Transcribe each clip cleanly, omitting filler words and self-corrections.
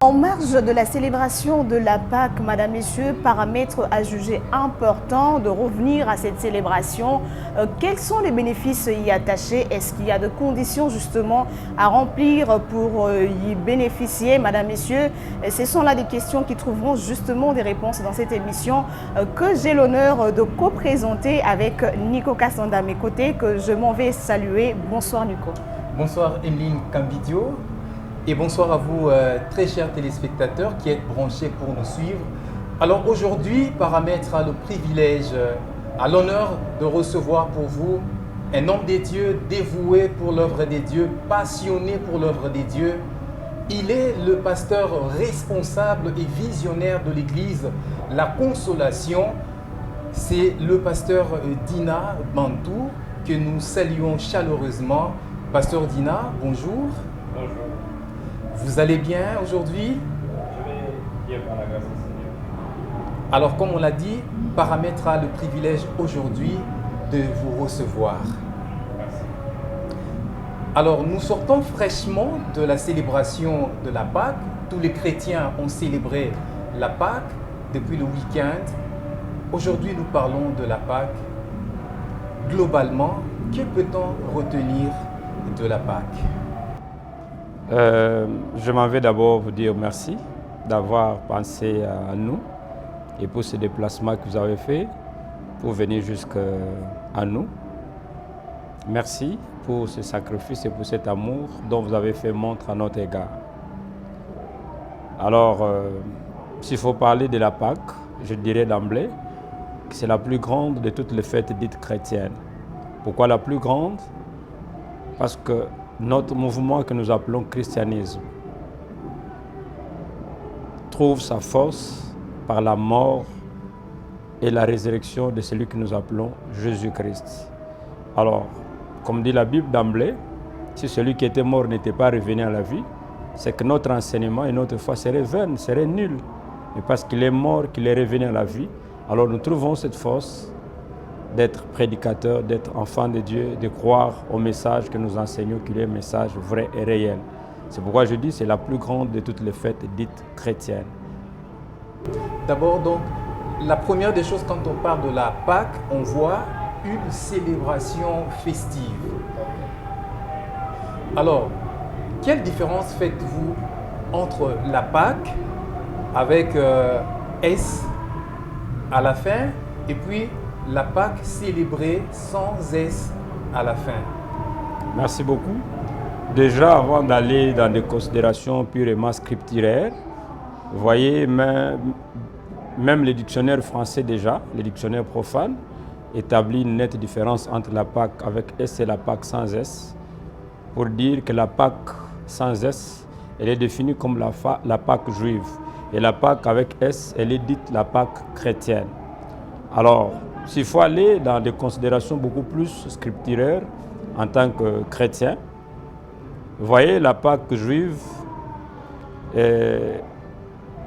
En marge de la célébration de la Pâque, Madame, Messieurs, paramètre à juger important de revenir à cette célébration. Quels sont les bénéfices y attachés? Est-ce qu'il y a des conditions justement à remplir pour y bénéficier, Madame, Messieurs? Ce sont là des questions qui trouveront justement des réponses dans cette émission que j'ai l'honneur de co-présenter avec Nico Kassanda à mes côtés, que je m'en vais saluer. Bonsoir Nico. Bonsoir Emeline Cambidio. Et bonsoir à vous, très chers téléspectateurs qui êtes branchés pour nous suivre. Alors aujourd'hui, Paramètre a le privilège, a l'honneur de recevoir pour vous un homme des dieux dévoué pour l'œuvre des dieux, passionné pour l'œuvre des dieux. Il est le pasteur responsable et visionnaire de l'église La Consolation. C'est le pasteur Dina Bantou que nous saluons chaleureusement. Pasteur Dina, bonjour. Bonjour. Vous allez bien aujourd'hui? Je vais bien par la grâce du Seigneur. Alors, comme on l'a dit, Paramètre a le privilège aujourd'hui de vous recevoir. Merci. Alors, nous sortons fraîchement de la célébration de la Pâque. Tous les chrétiens ont célébré la Pâque depuis le week-end. Aujourd'hui, nous parlons de la Pâque. Globalement, que peut-on retenir de la Pâque? Je m'en vais d'abord vous dire merci d'avoir pensé à nous et pour ce déplacement que vous avez fait pour venir jusqu'à nous. Merci pour ce sacrifice et pour cet amour dont vous avez fait montre à notre égard. Alors, s'il faut parler de la Pâque, je dirais d'emblée que c'est la plus grande de toutes les fêtes dites chrétiennes. Pourquoi la plus grande? Parce que notre mouvement que nous appelons christianisme trouve sa force par la mort et la résurrection de celui que nous appelons Jésus-Christ. Alors, comme dit la Bible d'emblée, si celui qui était mort n'était pas revenu à la vie, c'est que notre enseignement et notre foi seraient vaines, seraient nuls. Mais parce qu'il est mort, qu'il est revenu à la vie, alors nous trouvons cette force d'être prédicateur, d'être enfant de Dieu, de croire au message que nous enseignons, qu'il est un message vrai et réel. C'est pourquoi je dis que c'est la plus grande de toutes les fêtes dites chrétiennes. D'abord, donc, la première des choses, quand on parle de la Pâque, on voit une célébration festive. Alors, quelle différence faites-vous entre la Pâque avec S à la fin et puis la Pâque célébrée sans S à la fin? Merci beaucoup. Déjà, avant d'aller dans des considérations purement scripturaires, vous voyez, même le dictionnaire français déjà, le dictionnaire profane, établit une nette différence entre la Pâque avec S et la Pâque sans S, pour dire que la Pâque sans S, elle est définie comme la Pâque juive. Et la Pâque avec S, elle est dite la Pâque chrétienne. Alors, s'il faut aller dans des considérations beaucoup plus scripturaires en tant que chrétien, vous voyez, la Pâque juive, elle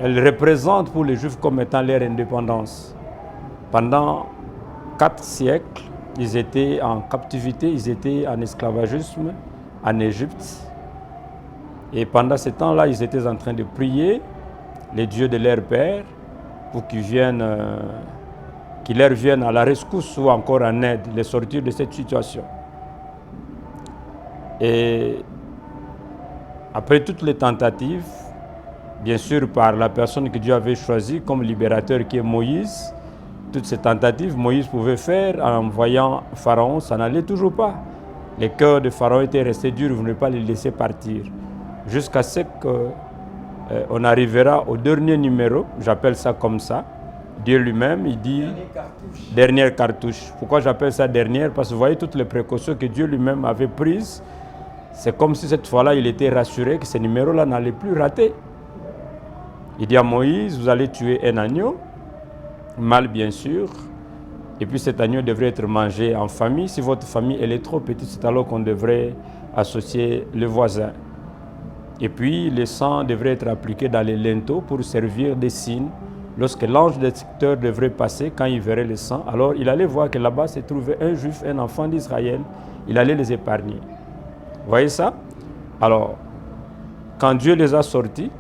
représente pour les Juifs comme étant leur indépendance. Pendant 4 siècles, ils étaient en captivité, ils étaient en esclavagisme en Égypte. Et pendant ce temps-là, ils étaient en train de prier les dieux de leur père pour qu'ils leur viennent à la rescousse ou encore en aide, les sortir de cette situation. Et après toutes les tentatives, bien sûr par la personne que Dieu avait choisie comme libérateur qui est Moïse, toutes ces tentatives, Moïse pouvait faire en voyant Pharaon, ça n'allait toujours pas. Les cœurs de Pharaon étaient restés durs, vous ne pouvez pas les laisser partir. Jusqu'à ce qu'on arrivera au dernier numéro, j'appelle ça comme ça. Dieu lui-même, il dit dernière cartouche. Pourquoi j'appelle ça dernière? Parce que vous voyez toutes les précautions que Dieu lui-même avait prises. C'est comme si cette fois-là, il était rassuré que ce numéro-là n'allait plus rater. Il dit à Moïse, vous allez tuer un agneau, mâle bien sûr, et puis cet agneau devrait être mangé en famille. Si votre famille elle est trop petite, c'est alors qu'on devrait associer le voisin. Et puis le sang devrait être appliqué dans les linteaux pour servir de signe. Lorsque l'ange détecteur devrait passer, quand il verrait le sang, alors il allait voir que là-bas se trouvait un juif, un enfant d'Israël. Il allait les épargner. Vous voyez ça? Alors, quand Dieu les a sortis,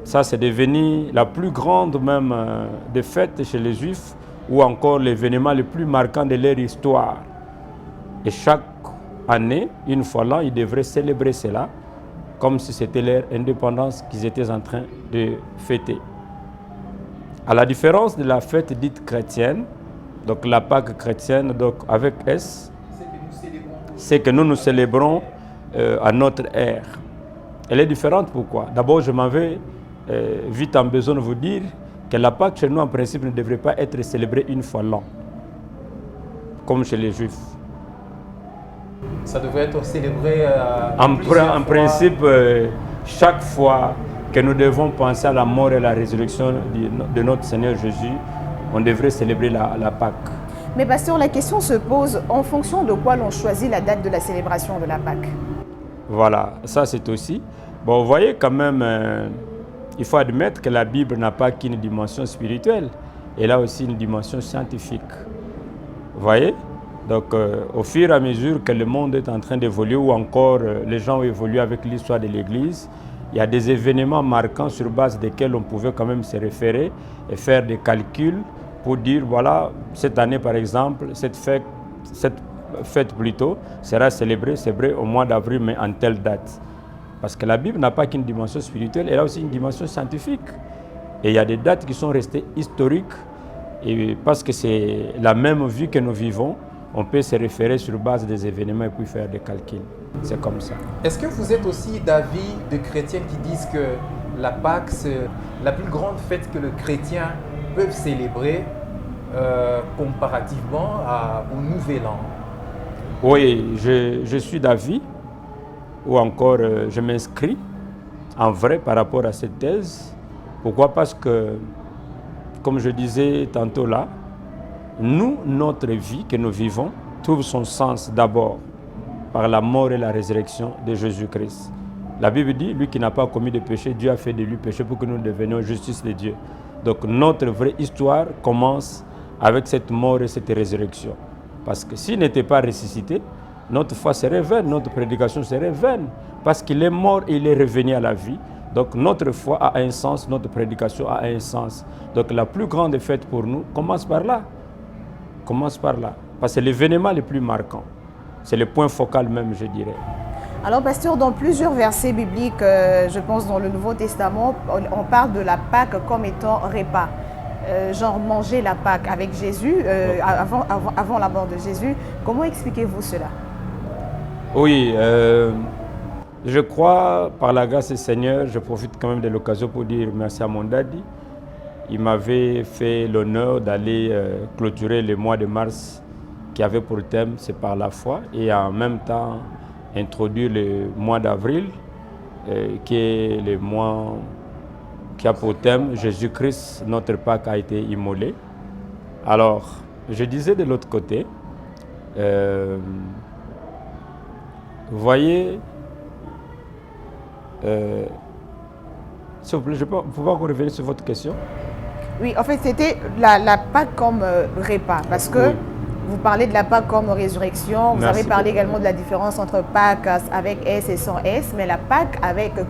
Ça, c'est devenu la plus grande même des fêtes chez les Juifs, ou encore l'événement le plus marquant de leur histoire. Et chaque année, une fois l'an, ils devraient célébrer cela, comme si c'était leur indépendance qu'ils étaient en train de fêter. À la différence de la fête dite chrétienne, donc la Pâque chrétienne, donc avec S, c'est que nous célébrons à notre ère. Elle est différente, pourquoi? D'abord, je m'avais vite en besoin de vous dire que la Pâque chez nous, en principe, ne devrait pas être célébrée une fois l'an, comme chez les Juifs. Ça devrait être célébré en principe, chaque fois que nous devons penser à la mort et la résurrection de notre Seigneur Jésus, on devrait célébrer la Pâque. Mais pasteur, la question se pose en fonction de quoi l'on choisit la date de la célébration de la Pâque. Voilà, ça c'est aussi. Bon, vous voyez quand même, il faut admettre que la Bible n'a pas qu'une dimension spirituelle, elle a aussi une dimension scientifique. Vous voyez? Donc, au fur et à mesure que le monde est en train d'évoluer, ou encore les gens ont évolué avec l'histoire de l'Église, il y a des événements marquants sur base desquels on pouvait quand même se référer et faire des calculs pour dire, voilà, cette année par exemple, cette fête plutôt sera célébrée, c'est vrai, au mois d'avril, mais en telle date. Parce que la Bible n'a pas qu'une dimension spirituelle, elle a aussi une dimension scientifique. Et il y a des dates qui sont restées historiques, et parce que c'est la même vie que nous vivons, on peut se référer sur base des événements et puis faire des calculs. C'est comme ça. Est-ce que vous êtes aussi d'avis de chrétiens qui disent que la Pâque, c'est la plus grande fête que les chrétiens peuvent célébrer comparativement au Nouvel An? Oui, je suis d'avis, ou encore je m'inscris en vrai par rapport à cette thèse. Pourquoi? Parce que, comme je disais tantôt là, nous, notre vie que nous vivons, trouve son sens d'abord par la mort et la résurrection de Jésus-Christ. La Bible dit, lui qui n'a pas commis de péché, Dieu a fait de lui péché pour que nous devenions justice de Dieu. Donc notre vraie histoire commence avec cette mort et cette résurrection. Parce que s'il n'était pas ressuscité, notre foi serait vaine, notre prédication serait vaine. Parce qu'il est mort et il est revenu à la vie. Donc notre foi a un sens, notre prédication a un sens. Donc la plus grande fête pour nous commence par là. Commence par là. Parce que c'est l'événement le plus marquant. C'est le point focal même, je dirais. Alors, pasteur, dans plusieurs versets bibliques, je pense dans le Nouveau Testament, on parle de la Pâque comme étant repas. Genre manger la Pâque avec Jésus, avant la mort de Jésus. Comment expliquez-vous cela? Oui, je crois, par la grâce du Seigneur, je profite quand même de l'occasion pour dire merci à mon daddy. Il m'avait fait l'honneur d'aller clôturer le mois de mars qui avait pour thème « C'est par la foi » et en même temps introduire le mois d'avril qui est le mois qui a pour thème « Jésus-Christ, notre Pâque a été immolé ». Alors, je disais de l'autre côté, vous voyez, s'il vous plaît, je peux pouvoir revenir sur votre question? Oui, en fait, c'était la Pâque comme repas, parce que oui, vous parlez de la Pâque comme résurrection, vous avez parlé également de la différence entre Pâque avec S et sans S, mais la Pâque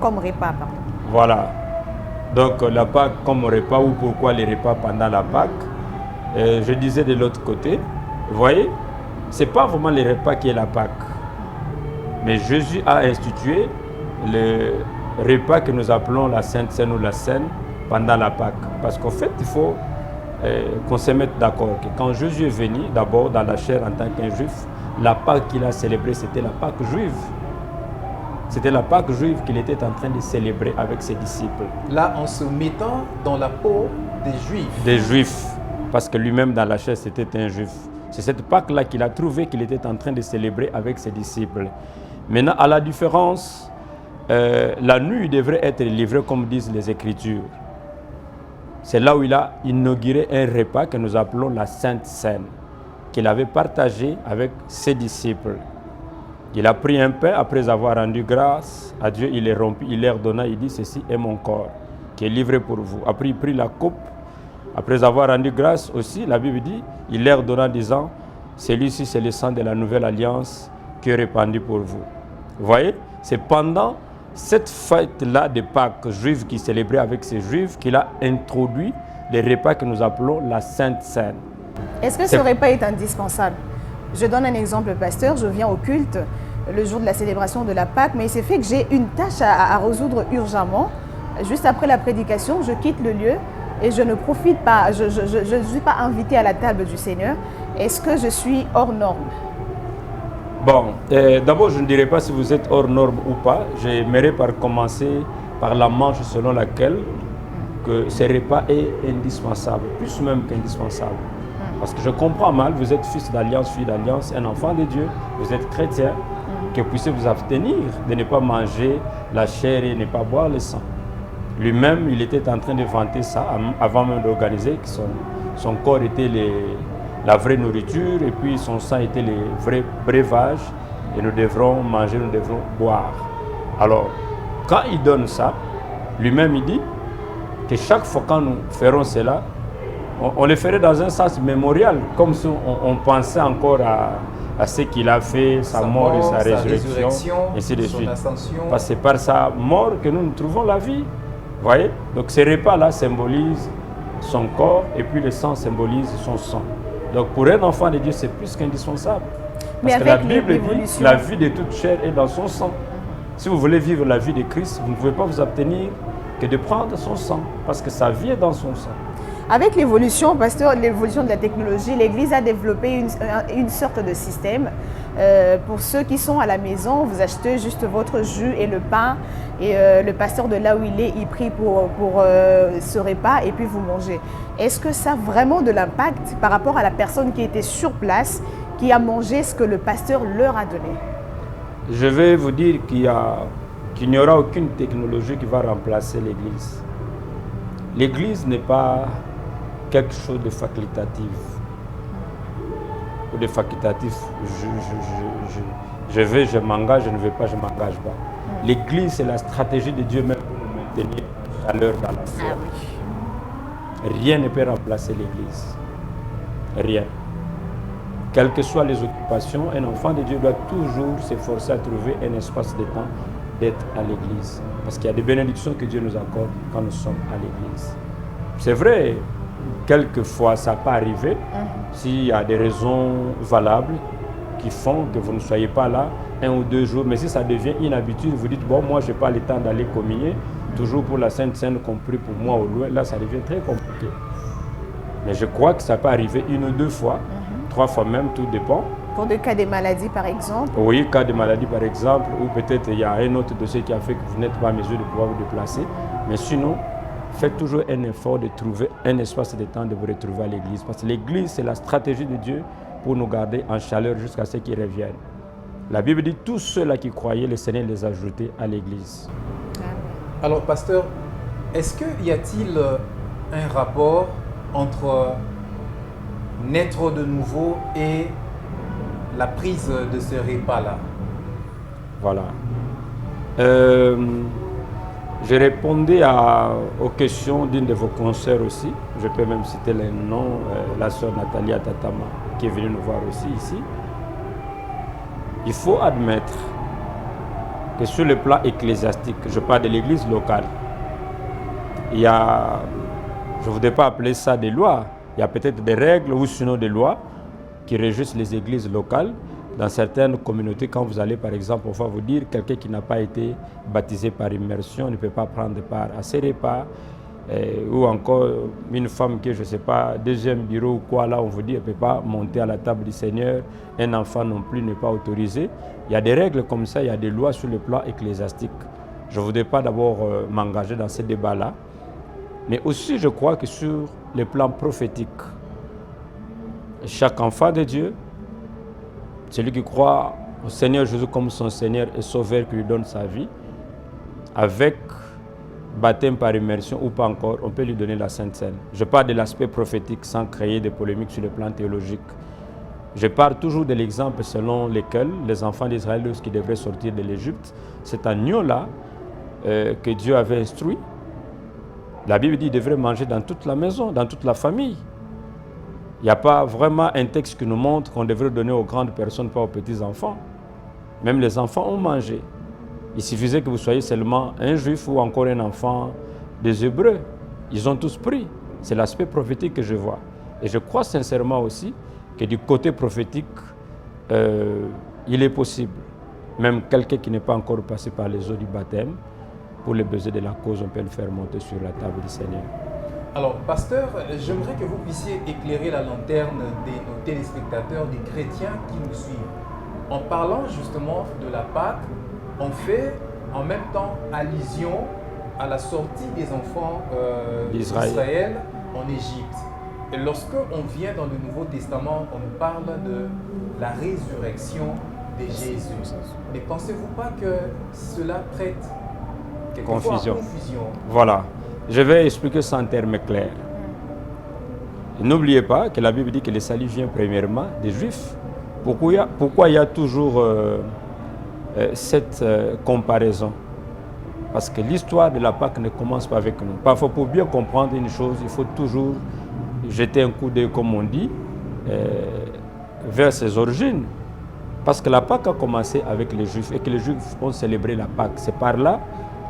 comme repas, pardon. Voilà, donc la Pâque comme repas, ou pourquoi les repas pendant la Pâque. Je disais de l'autre côté, vous voyez, ce n'est pas vraiment les repas qui est la Pâque, mais Jésus a institué le repas que nous appelons la Sainte Seine ou la Seine pendant la Pâque. Parce qu'en fait, il faut qu'on se mette d'accord que quand Jésus est venu, d'abord dans la chair en tant qu'un juif, la Pâque qu'il a célébrée, c'était la Pâque juive. C'était la Pâque juive qu'il était en train de célébrer avec ses disciples. Là, en se mettant dans la peau des Juifs. Des Juifs, parce que lui-même dans la chair, c'était un Juif. C'est cette Pâque-là qu'il a trouvé qu'il était en train de célébrer avec ses disciples. Maintenant, à la différence, la nuit devrait être livrée comme disent les Écritures. C'est là où il a inauguré un repas que nous appelons la Sainte Seine, qu'il avait partagé avec ses disciples. Il a pris un pain, après avoir rendu grâce à Dieu, il est rompu, il leur donna, il dit, ceci est mon corps, qui est livré pour vous. Après, il prit la coupe, après avoir rendu grâce aussi, la Bible dit, il leur donna disant, celui-ci c'est le sang de la nouvelle alliance qui est répandu pour vous. Vous voyez, c'est pendant cette fête-là de Pâques juive qui célébrait avec ces juifs qu'il a introduit les repas que nous appelons la Sainte Seine. Est-ce que ce repas est indispensable? Je donne un exemple, pasteur. Je viens au culte le jour de la célébration de la Pâque, mais il s'est fait que j'ai une tâche à résoudre urgemment. Juste après la prédication, je quitte le lieu et je ne profite pas, je ne suis pas invitée à la table du Seigneur. Est-ce que je suis hors norme? Bon, d'abord, je ne dirais pas si vous êtes hors norme ou pas. J'aimerais commencer par la manche selon laquelle que ce repas est indispensable, plus même qu'indispensable. Parce que je comprends mal, vous êtes fils d'alliance, fille d'alliance, un enfant de Dieu, vous êtes chrétien, que puissiez vous abstenir de ne pas manger la chair et ne pas boire le sang. Lui-même, il était en train de vanter ça avant même d'organiser que son corps était la vraie nourriture et puis son sang était les vrais breuvages et nous devrons manger, nous devrons boire. Alors, quand il donne ça, lui-même il dit que chaque fois quand nous ferons cela, on le ferait dans un sens mémorial, comme si on pensait encore à ce qu'il a fait, sa mort et sa résurrection, et ainsi de suite. Parce que c'est par sa mort que nous trouvons la vie. Voyez? Donc ce repas-là symbolise son corps et puis le sang symbolise son sang. Donc pour un enfant de Dieu, c'est plus qu'indispensable. Parce que la Bible dit la vie de toute chair est dans son sang. Si vous voulez vivre la vie de Christ, vous ne pouvez pas vous abstenir que de prendre son sang, parce que sa vie est dans son sang. Avec l'évolution, pasteur, l'évolution de la technologie, l'Église a développé une sorte de système. Pour ceux qui sont à la maison, vous achetez juste votre jus et le pain, et le pasteur de là où il est, il prie pour ce repas et puis vous mangez. Est-ce que ça a vraiment de l'impact par rapport à la personne qui était sur place, qui a mangé ce que le pasteur leur a donné? Je vais vous dire qu'il n'y aura aucune technologie qui va remplacer l'Église. L'Église n'est pas quelque chose de facultatif. Ou de facultatif, je vais, je m'engage, je ne veux pas, je ne m'engage pas. L'Église, c'est la stratégie de Dieu même pour nous maintenir à l'heure dans la foi. Rien ne peut remplacer l'Église. Rien. Quelles que soient les occupations, un enfant de Dieu doit toujours s'efforcer à trouver un espace de temps d'être à l'Église. Parce qu'il y a des bénédictions que Dieu nous accorde quand nous sommes à l'Église. C'est vrai, quelquefois ça peut arriver, s'il y a des raisons valables qui font que vous ne soyez pas là 1 ou 2 jours, mais si ça devient une habitude, vous dites, bon, moi je n'ai pas le temps d'aller communier, toujours pour la Sainte Seine compris pour moi au loin, là ça devient très compliqué. Mais je crois que ça peut arriver 1 ou 2 fois, 3 fois même, tout dépend. Pour des cas de maladie, par exemple? Oui, cas de maladie, par exemple, ou peut-être il y a un autre dossier qui a fait que vous n'êtes pas en mesure de pouvoir vous déplacer. Mais sinon, faites toujours un effort de trouver un espace de temps de vous retrouver à l'Église. Parce que l'Église, c'est la stratégie de Dieu pour nous garder en chaleur jusqu'à ce qu'ils reviennent. La Bible dit, tous ceux-là qui croyaient, le Seigneur les a ajoutés à l'Église. Alors, pasteur, est-ce qu'il y a-t-il un rapport entre naître de nouveau et la prise de ce repas-là? Voilà. J'ai répondu aux questions d'une de vos consoeurs aussi. Je peux même citer le nom, la sœur Nathalie Atatama, qui est venue nous voir aussi ici. Il faut admettre que sur le plan ecclésiastique, je parle de l'église locale, il y a, je ne voudrais pas appeler ça des lois, il y a peut-être des règles ou sinon des lois qui régissent les églises locales. Dans certaines communautés, quand vous allez par exemple, on va vous dire quelqu'un qui n'a pas été baptisé par immersion ne peut pas prendre part à ces repas. Ou encore une femme qui, je ne sais pas, deuxième bureau ou quoi, là on vous dit qu'elle ne peut pas monter à la table du Seigneur. Un enfant non plus n'est pas autorisé. Il y a des règles comme ça, il y a des lois sur le plan ecclésiastique. Je ne voudrais pas d'abord m'engager dans ces débats-là. Mais aussi, je crois que sur le plan prophétique, chaque enfant de Dieu, celui qui croit au Seigneur Jésus comme son Seigneur et Sauveur qui lui donne sa vie, avec baptême par immersion ou pas encore, on peut lui donner la Sainte Seine. Je parle de l'aspect prophétique sans créer de polémiques sur le plan théologique. Je parle toujours de l'exemple selon lequel les enfants d'Israël, lorsqu'ils devraient sortir de l'Égypte, cet agneau-là que Dieu avait instruit, la Bible dit qu'ils devraient manger dans toute la maison, dans toute la famille. Il n'y a pas vraiment un texte qui nous montre qu'on devrait donner aux grandes personnes, pas aux petits enfants. Même les enfants ont mangé. Il suffisait que vous soyez seulement un juif ou encore un enfant des Hébreux. Ils ont tous pris. C'est l'aspect prophétique que je vois. Et je crois sincèrement aussi que du côté prophétique, il est possible, même quelqu'un qui n'est pas encore passé par les eaux du baptême, pour les besoins de la cause, on peut le faire monter sur la table du Seigneur. Alors, pasteur, j'aimerais que vous puissiez éclairer la lanterne de nos téléspectateurs, des chrétiens qui nous suivent. En parlant justement de la Pâque, on fait en même temps allusion à la sortie des enfants d'Israël en Égypte. Et lorsque on vient dans le Nouveau Testament, on nous parle de la résurrection de Jésus. Mais pensez-vous pas que cela prête quelquefois à confusion? Voilà. Je vais expliquer ça en termes clairs. N'oubliez pas que la Bible dit que le salut vient premièrement des Juifs. Pourquoi il y a toujours cette comparaison? Parce que l'histoire de la Pâque ne commence pas avec nous. Parfois, pour bien comprendre une chose, il faut toujours jeter un coup d'œil, comme on dit, vers ses origines. Parce que la Pâque a commencé avec les Juifs et que les Juifs ont célébré la Pâque. C'est par là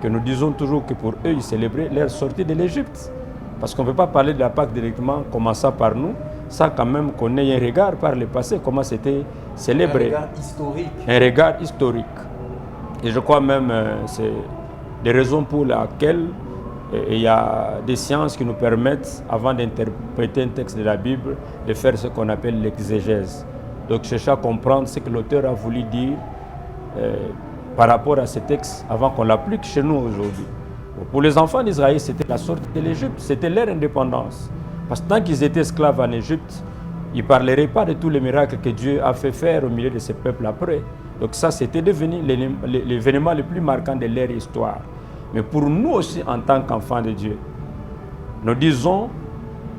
que nous disons toujours que pour eux, ils célébraient leur sortie de l'Égypte. Parce qu'on ne peut pas parler de la Pâque directement, commençant par nous, sans quand même qu'on ait un regard par le passé, comment c'était célébré. Un regard historique. Un regard historique. Et je crois même c'est des raisons pour lesquelles il y a des sciences qui nous permettent, avant d'interpréter un texte de la Bible, de faire ce qu'on appelle l'exégèse. Donc chercher à comprendre ce que l'auteur a voulu dire par rapport à ce texte avant qu'on l'applique chez nous aujourd'hui. Pour les enfants d'Israël, c'était la sortie de l'Égypte, c'était leur indépendance. Parce que tant qu'ils étaient esclaves en Égypte, ils ne parleraient pas de tous les miracles que Dieu a fait faire au milieu de ces peuples après. Donc ça, c'était devenu l'événement le plus marquant de leur histoire. Mais pour nous aussi, en tant qu'enfants de Dieu, nous disons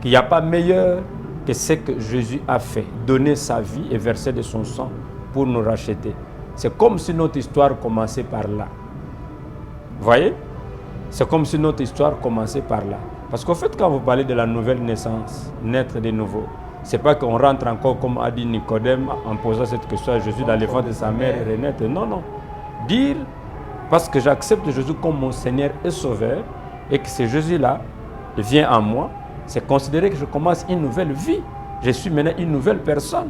qu'il n'y a pas meilleur que ce que Jésus a fait, donner sa vie et verser de son sang pour nous racheter. C'est comme si notre histoire commençait par là. Vous voyez? C'est comme si notre histoire commençait par là. Parce qu'au fait, quand vous parlez de la nouvelle naissance, naître de nouveau, ce n'est pas qu'on rentre encore, comme a dit Nicodème, en posant cette question à Jésus dans les ventre de sa mère et renaître. Non, non. Dire, parce que j'accepte Jésus comme mon Seigneur et Sauveur, et que ce Jésus-là vient en moi, c'est considérer que je commence une nouvelle vie. Je suis maintenant une nouvelle personne.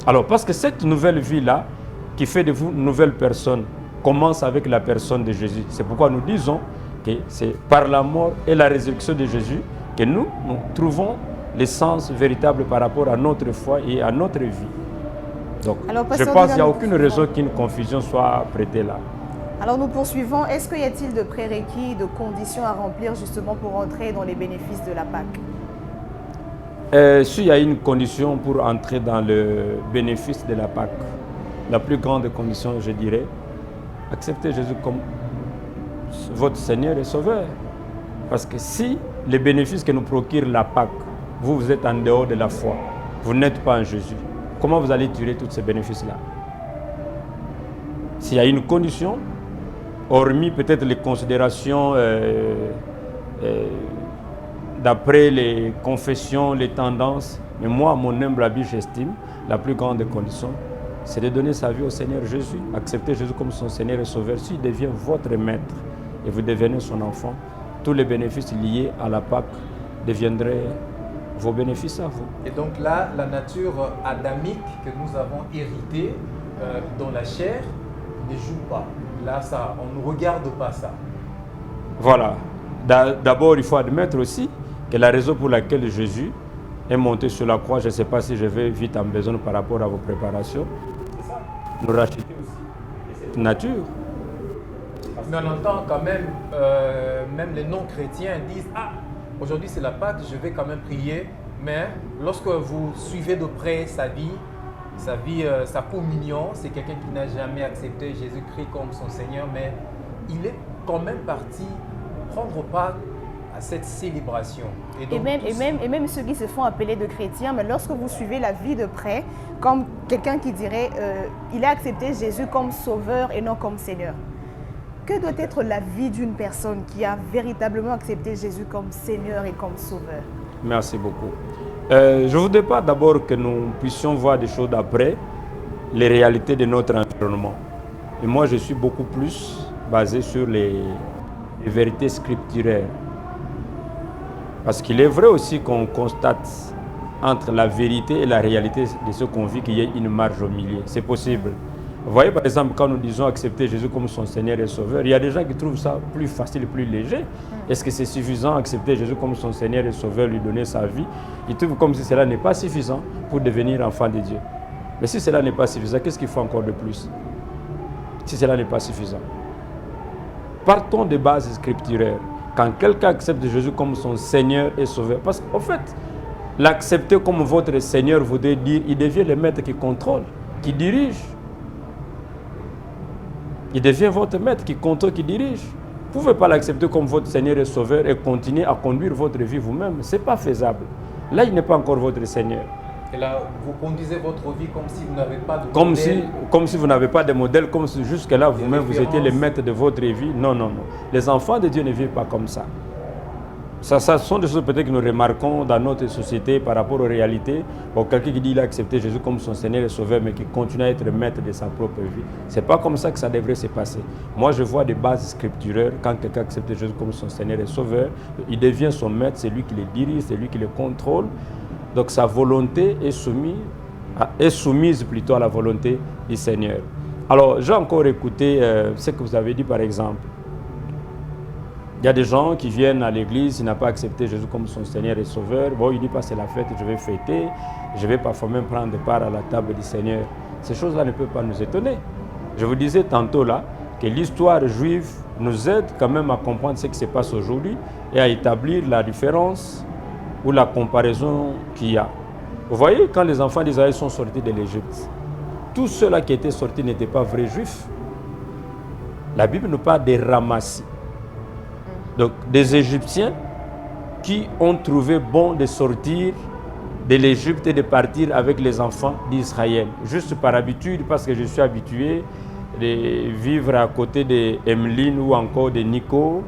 Alors, parce que cette nouvelle vie-là, qui fait de vous une nouvelle personne, commence avec la personne de Jésus. C'est pourquoi nous disons que c'est par la mort et la résurrection de Jésus que nous trouvons l'essence véritable par rapport à notre foi et à notre vie. Donc, alors, je pense qu'il n'y a aucune raison qu'une confusion soit prêtée là. Alors nous poursuivons. Est-ce qu'il y a-t-il de prérequis, de conditions à remplir justement pour entrer dans les bénéfices de la Pâque? S'il y a une condition pour entrer dans le bénéfice de la Pâque, la plus grande condition, je dirais, acceptez Jésus comme votre Seigneur et Sauveur. Parce que si les bénéfices que nous procure la Pâque, vous êtes en dehors de la foi, vous n'êtes pas en Jésus, comment vous allez tirer tous ces bénéfices-là? S'il y a une condition, hormis peut-être les considérations d'après les confessions, les tendances, mais moi, à mon humble avis, j'estime, la plus grande condition, c'est de donner sa vie au Seigneur Jésus, accepter Jésus comme son Seigneur et Sauveur. S'il devient votre maître et vous devenez son enfant, tous les bénéfices liés à la Pâque deviendraient vos bénéfices à vous. Et donc là, la nature adamique que nous avons héritée dans la chair ne joue pas. Là, ça, on ne regarde pas ça. Voilà. D'abord, il faut admettre aussi que la raison pour laquelle Jésus est monté sur la croix, je ne sais pas si je vais vite en besoin par rapport à vos préparations, nous racheter aussi cette nature. Mais on entend quand même, même les non-chrétiens disent « Ah, aujourd'hui c'est la Pâque, je vais quand même prier. » Mais lorsque vous suivez de près sa vie, sa communion, c'est quelqu'un qui n'a jamais accepté Jésus-Christ comme son Seigneur, mais il est quand même parti prendre part à cette célébration. Et même ceux qui se font appeler de chrétiens, mais lorsque vous suivez la vie de près, comme quelqu'un qui dirait il a accepté Jésus comme sauveur et non comme Seigneur. Que doit être la vie d'une personne qui a véritablement accepté Jésus comme Seigneur et comme sauveur? Merci beaucoup. Je ne voudrais pas d'abord que nous puissions voir des choses d'après les réalités de notre environnement. Et moi, je suis beaucoup plus basé sur les vérités scripturaires. Parce qu'il est vrai aussi qu'on constate entre la vérité et la réalité de ce qu'on vit qu'il y ait une marge au milieu. C'est possible. Vous voyez, par exemple, quand nous disons accepter Jésus comme son Seigneur et Sauveur, il y a des gens qui trouvent ça plus facile, plus léger. Est-ce que c'est suffisant accepter Jésus comme son Seigneur et Sauveur, lui donner sa vie? Ils trouvent comme si cela n'est pas suffisant pour devenir enfant de Dieu. Mais si cela n'est pas suffisant, qu'est-ce qu'il faut encore de plus? Si cela n'est pas suffisant. Partons des bases scripturaires. Quand quelqu'un accepte Jésus comme son Seigneur et Sauveur, parce qu'en fait, l'accepter comme votre Seigneur voudrait dire il devient le maître qui contrôle, qui dirige. Il devient votre maître qui contrôle, qui dirige. Vous ne pouvez pas l'accepter comme votre Seigneur et Sauveur et continuer à conduire votre vie vous-même. Ce n'est pas faisable. Là, il n'est pas encore votre Seigneur. Et là, vous conduisez votre vie comme si vous n'avez pas de modèle. Comme si vous n'avez pas de modèle, comme si jusque-là, vous-même, vous étiez le maître de votre vie. Non, non, non. Les enfants de Dieu ne vivent pas comme ça. Ça sont des choses peut-être que nous remarquons dans notre société par rapport aux réalités. Bon, quelqu'un qui dit qu'il a accepté Jésus comme son Seigneur et Sauveur, mais qui continue à être maître de sa propre vie. Ce n'est pas comme ça que ça devrait se passer. Moi, je vois des bases scripturaires. Quand quelqu'un accepte Jésus comme son Seigneur et Sauveur, il devient son maître, c'est lui qui le dirige, c'est lui qui le contrôle. Donc sa volonté est soumise plutôt à la volonté du Seigneur. Alors, j'ai encore écouté ce que vous avez dit par exemple. Il y a des gens qui viennent à l'église, ils n'ont pas accepté Jésus comme son Seigneur et Sauveur. Bon, il dit pas c'est la fête, je vais fêter, je vais parfois même prendre part à la table du Seigneur. Ces choses-là ne peuvent pas nous étonner. Je vous disais tantôt là que l'histoire juive nous aide quand même à comprendre ce qui se passe aujourd'hui et à établir la différence ou la comparaison qu'il y a. Vous voyez, quand les enfants d'Israël sont sortis de l'Égypte, tous ceux-là qui étaient sortis n'étaient pas vrais juifs. La Bible nous parle des ramassis. Donc, des Égyptiens qui ont trouvé bon de sortir de l'Égypte et de partir avec les enfants d'Israël. Juste par habitude, parce que je suis habitué de vivre à côté de Emeline ou encore de Nico.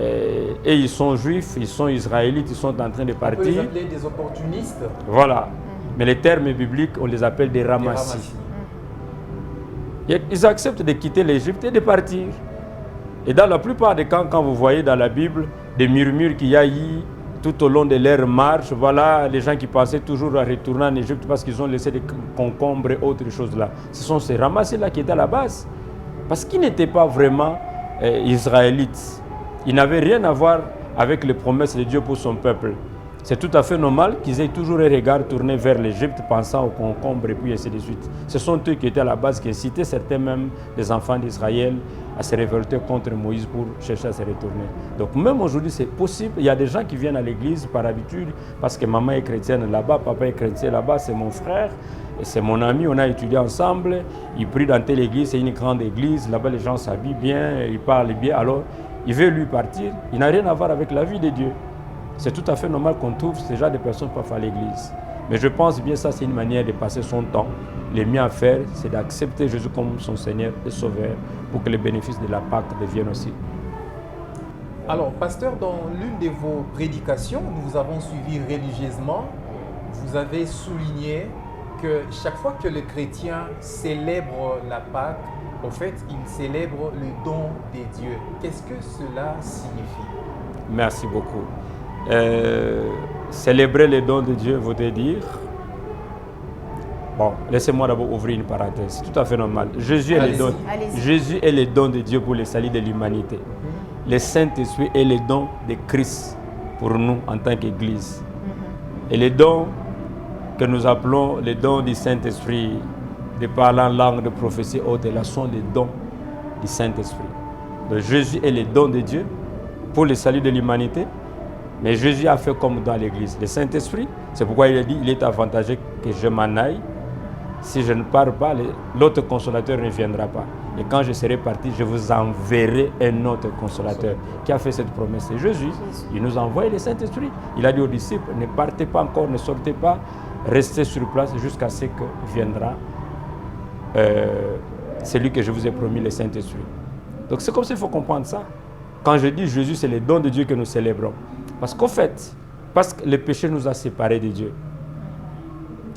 Et ils sont juifs, ils sont israélites, ils sont en train de partir. On peut les appeler des opportunistes. Voilà. Mais les termes bibliques, on les appelle des ramassis. Ils acceptent de quitter l'Égypte et de partir. Et dans la plupart des cas, quand vous voyez dans la Bible des murmures qu'il y a eu tout au long de leur marche, voilà, les gens qui pensaient toujours à retourner en Égypte parce qu'ils ont laissé des concombres et autres choses là. Ce sont ces ramassis-là qui étaient à la base. Parce qu'ils n'étaient pas vraiment israélites. Ils n'avaient rien à voir avec les promesses de Dieu pour son peuple. C'est tout à fait normal qu'ils aient toujours un regard tourné vers l'Égypte, pensant aux concombres et puis ainsi de suite. Ce sont eux qui étaient à la base, qui incitaient certains même des enfants d'Israël à se révolter contre Moïse pour chercher à se retourner. Donc même aujourd'hui, c'est possible. Il y a des gens qui viennent à l'église par habitude, parce que maman est chrétienne là-bas, papa est chrétien là-bas, c'est mon frère, et c'est mon ami, on a étudié ensemble, il prie dans telle église, c'est une grande église, là-bas les gens s'habillent bien, ils parlent bien, alors il veut lui partir, il n'a rien à voir avec la vie de Dieu. C'est tout à fait normal qu'on trouve ce genre de personnes parfois à l'église. Mais je pense bien ça, c'est une manière de passer son temps. Le mieux à faire, c'est d'accepter Jésus comme son Seigneur et Sauveur pour que les bénéfices de la Pâque deviennent aussi. Alors, pasteur, dans l'une de vos prédications, nous vous avons suivi religieusement. Vous avez souligné que chaque fois que le chrétien célèbre la Pâque, en fait, il célèbre le don des dieux. Qu'est-ce que cela signifie? Merci beaucoup. Célébrer les dons de Dieu voudrait dire... Bon, laissez-moi d'abord ouvrir une parenthèse. C'est tout à fait normal. Jésus est le don de Dieu pour le salut de l'humanité. Le Saint-Esprit est le don de Christ pour nous en tant qu'Église. Et les dons que nous appelons les dons du Saint-Esprit, de parler en langue, de prophétie, autres, là sont les dons du Saint-Esprit. Donc Jésus est le don de Dieu pour le salut de l'humanité. Mais Jésus a fait comme dans l'Église. Le Saint-Esprit, c'est pourquoi il a dit, il est avantageux que je m'en aille. Si je ne pars pas, l'autre consolateur ne viendra pas. Et quand je serai parti, je vous enverrai un autre consolateur. Qui a fait cette promesse? C'est Jésus. Il nous a envoyé le Saint-Esprit. Il a dit aux disciples, ne partez pas encore, ne sortez pas, restez sur place jusqu'à ce que viendra celui que je vous ai promis, le Saint-Esprit. Donc c'est comme ça qu'il faut comprendre ça. Quand je dis Jésus, c'est le don de Dieu que nous célébrons. Parce qu'en fait, parce que le péché nous a séparés de Dieu.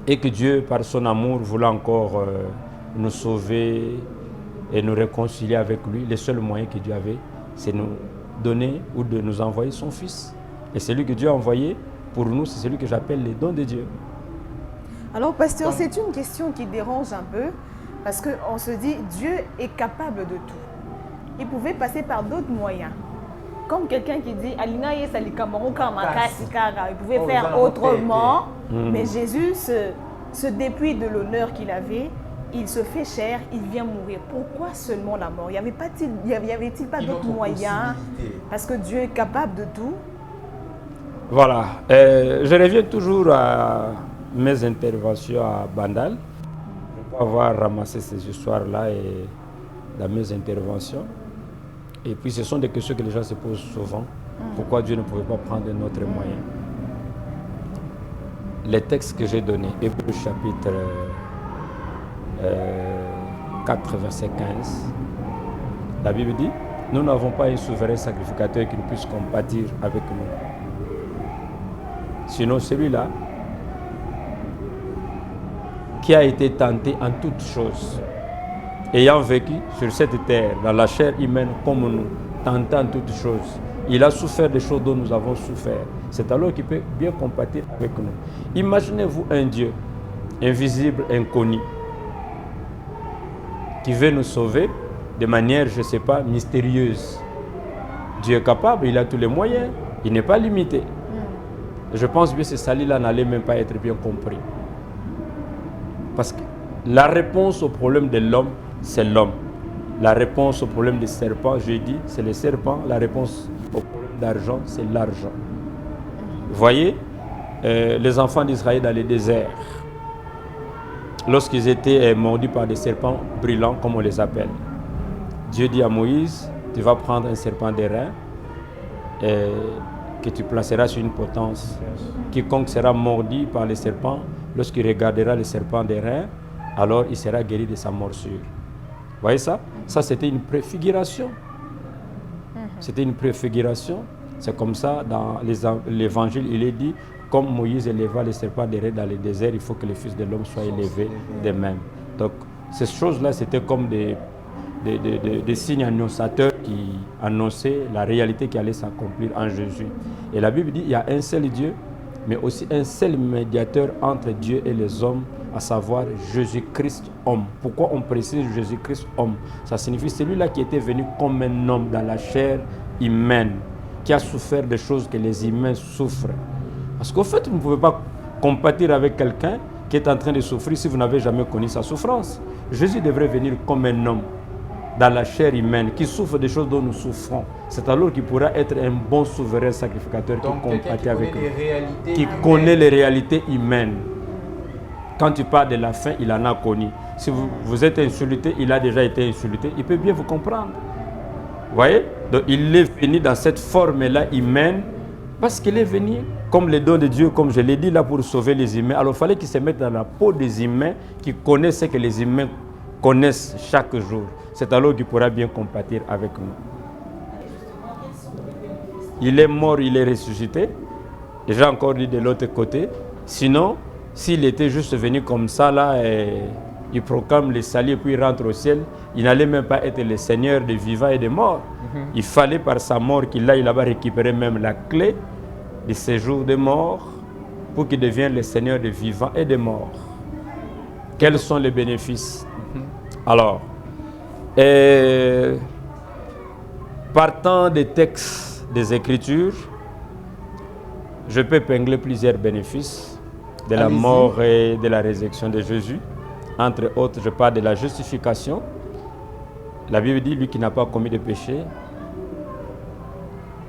Et que Dieu, par son amour, voulait encore nous sauver et nous réconcilier avec lui. Le seul moyen que Dieu avait, c'est nous donner ou de nous envoyer son Fils. Et celui que Dieu a envoyé, pour nous, c'est celui que j'appelle les dons de Dieu. Alors, pasteur, c'est une question qui dérange un peu parce qu'on se dit Dieu est capable de tout. Il pouvait passer par d'autres moyens. Comme quelqu'un qui dit Alina il pouvait faire autrement, mais Jésus se dépouille de l'honneur qu'il avait, il se fait chair, il vient mourir. Pourquoi seulement la mort? Y avait-il pas d'autres moyens? Parce que Dieu est capable de tout. Voilà. Je reviens toujours à mes interventions à Bandal. Je peux avoir ramassé ces histoires-là et dans mes interventions. Et puis ce sont des questions que les gens se posent souvent. Pourquoi Dieu ne pouvait pas prendre un autre moyen? Les textes que j'ai donnés, Hébreux chapitre 4, verset 15, la Bible dit, nous n'avons pas un souverain sacrificateur qui ne puisse compatir avec nous. Sinon celui-là qui a été tenté en toutes choses, ayant vécu sur cette terre, dans la chair humaine comme nous, tentant toutes choses. Il a souffert des choses dont nous avons souffert. C'est alors qu'il peut bien compatir avec nous. Imaginez-vous un Dieu invisible, inconnu, qui veut nous sauver de manière, je ne sais pas, mystérieuse. Dieu est capable, il a tous les moyens, il n'est pas limité. Je pense que ce salut-là n'allait même pas être bien compris. Parce que la réponse au problème de l'homme, c'est l'homme. La réponse au problème des serpents, j'ai dit, c'est les serpents. La réponse au problème d'argent, c'est l'argent. Vous voyez, les enfants d'Israël dans le désert, lorsqu'ils étaient mordus par des serpents brûlants, comme on les appelle, Dieu dit à Moïse, tu vas prendre un serpent d'airain que tu placeras sur une potence. Quiconque sera mordu par les serpents, lorsqu'il regardera le serpent d'airain, alors il sera guéri de sa morsure. Vous voyez ça? Ça, c'était une préfiguration. C'était une préfiguration. C'est comme ça, dans l'évangile, il est dit, comme Moïse éleva le serpent d'airain dans le désert, il faut que le Fils de l'homme soit élevé de même. Donc, ces choses-là, c'était comme des signes annonciateurs qui annonçaient la réalité qui allait s'accomplir en Jésus. Et la Bible dit, il y a un seul Dieu, mais aussi un seul médiateur entre Dieu et les hommes, à savoir Jésus-Christ homme. Pourquoi on précise Jésus-Christ homme? Ça signifie celui-là qui était venu comme un homme dans la chair humaine, qui a souffert des choses que les humains souffrent. Parce qu'au fait, vous ne pouvez pas compatir avec quelqu'un qui est en train de souffrir si vous n'avez jamais connu sa souffrance. Jésus devrait venir comme un homme dans la chair humaine, qui souffre des choses dont nous souffrons. C'est alors qu'il pourra être un bon souverain sacrificateur qui compatit avec nous, qui connaît les réalités humaines. Quand tu parles de la faim, il en a connu. Si vous êtes insulté, il a déjà été insulté. Il peut bien vous comprendre. Vous voyez? Donc il est venu dans cette forme-là humaine, parce qu'il est venu comme les dons de Dieu, comme je l'ai dit là, pour sauver les humains. Alors il fallait qu'il se mette dans la peau des humains, qui connaissent ce que les humains connaissent chaque jour. C'est alors qu'il pourra bien compatir avec nous. Il est mort, il est ressuscité. Et j'ai encore dit de l'autre côté. Sinon, s'il était juste venu comme ça, là, et il proclame le salut et puis il rentre au ciel, il n'allait même pas être le Seigneur des vivants et des morts. Il fallait par sa mort qu'il aille là-bas récupérer même la clé du séjour des morts pour qu'il devienne le Seigneur des vivants et des morts. Quels sont les bénéfices? Alors, partant des textes des Écritures, je peux épingler plusieurs bénéfices de la mort et de la résurrection de Jésus. Entre autres, je parle de la justification. La Bible dit, lui qui n'a pas commis de péché,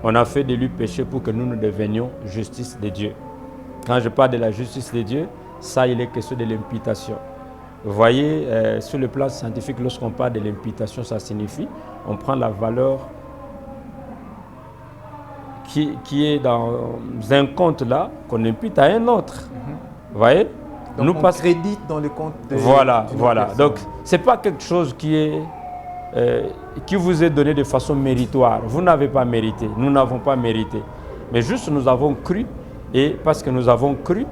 on a fait de lui péché pour que nous devenions justice de Dieu. Quand je parle de la justice de Dieu, ça, il est question de l'imputation. Vous voyez, sur le plan scientifique, lorsqu'on parle de l'imputation, ça signifie on prend la valeur qui est dans un compte là, qu'on impute à un autre. Vous voyez? Donc on crédite dans le compte de... Voilà. Donc, ce n'est pas quelque chose qui vous est donné de façon méritoire. Vous n'avez pas mérité, nous n'avons pas mérité. Mais juste nous avons cru, et parce que nous avons cru,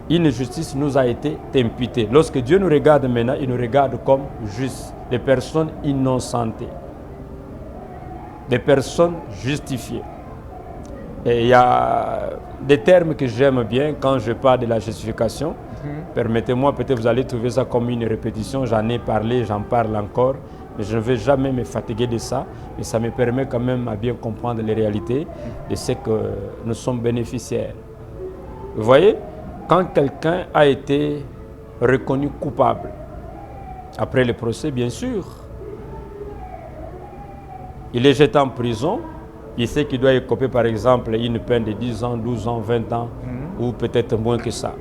une justice nous a été imputée. Lorsque Dieu nous regarde maintenant, il nous regarde comme juste. des personnes innocentées, des personnes justifiées. Et il y a des termes que j'aime bien quand je parle de la justification. Permettez-moi, peut-être vous allez trouver ça comme une répétition, j'en ai parlé, j'en parle encore, mais je ne vais jamais me fatiguer de ça. Mais ça me permet quand même à bien comprendre les réalités de ce que nous sommes bénéficiaires. Vous voyez, quand quelqu'un a été reconnu coupable, après le procès, bien sûr, il est jeté en prison, il sait qu'il doit écoper par exemple une peine de 10 ans, 12 ans, 20 ans, ou peut-être moins que ça.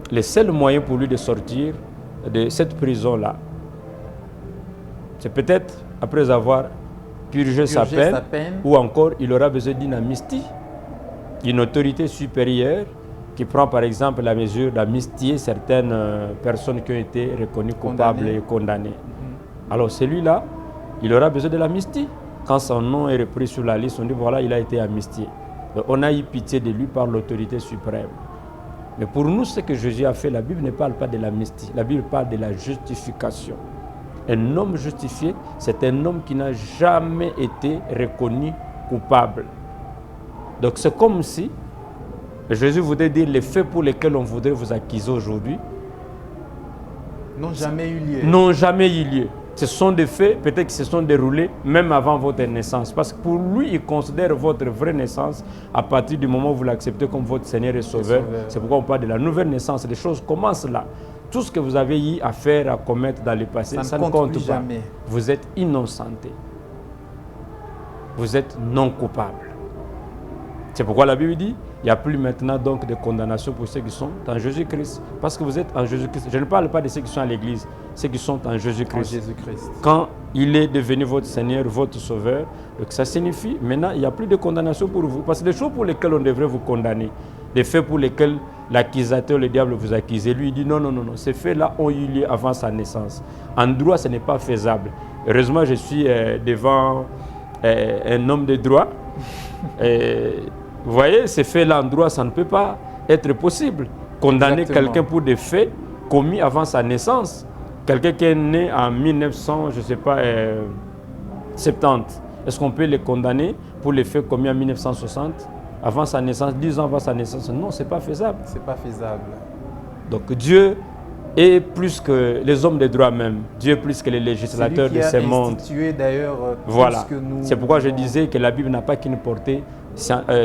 Le seul moyen pour lui de sortir de cette prison-là, c'est peut-être après avoir purgé sa peine, ou encore il aura besoin d'une amnistie, d'une autorité supérieure qui prend par exemple la mesure d'amnistier certaines personnes qui ont été reconnues coupables et condamnées. Alors celui-là, il aura besoin de l'amnistie. Quand son nom est repris sur la liste, on dit voilà, il a été amnistié. Donc, on a eu pitié de lui par l'autorité suprême. Mais pour nous, ce que Jésus a fait, la Bible ne parle pas de l'amnistie. La Bible parle de la justification. Un homme justifié, c'est un homme qui n'a jamais été reconnu coupable. Donc c'est comme si Jésus voudrait dire les faits pour lesquels on voudrait vous accuser aujourd'hui n'ont jamais eu lieu. N'ont jamais eu lieu. Ce sont des faits, peut-être qui se sont déroulés même avant votre naissance. Parce que pour lui, il considère votre vraie naissance à partir du moment où vous l'acceptez comme votre Seigneur et Sauveur. C'est pourquoi on parle de la nouvelle naissance. Les choses commencent là. Tout ce que vous avez eu à faire, à commettre dans le passé, ça ne compte pas. Jamais. Vous êtes innocenté. Vous êtes non coupable. C'est pourquoi la Bible dit, il n'y a plus maintenant donc de condamnation pour ceux qui sont en Jésus-Christ. Parce que vous êtes en Jésus-Christ. Je ne parle pas de ceux qui sont à l'église, ceux qui sont en Jésus-Christ. Quand il est devenu votre Seigneur, votre Sauveur, donc ça signifie, maintenant, il n'y a plus de condamnation pour vous. Parce que les choses pour lesquelles on devrait vous condamner, les faits pour lesquels l'accusateur, le diable vous accuse, lui il dit non, non, non, non, ces faits-là ont eu lieu avant sa naissance. En droit, ce n'est pas faisable. Heureusement, je suis devant un homme de droit. Vous voyez, ces faits-là en droit, ça ne peut pas être possible. Condamner quelqu'un pour des faits commis avant sa naissance. Quelqu'un qui est né en 1900, je ne sais pas, 70. Est-ce qu'on peut le condamner pour les faits commis en 1960, avant sa naissance, 10 ans avant sa naissance? Non, ce n'est pas faisable. Ce n'est pas faisable. Donc Dieu est plus que les hommes de droit même. Dieu est plus que les législateurs de ce monde. D'ailleurs, voilà. C'est pourquoi je disais que la Bible n'a pas qu'une portée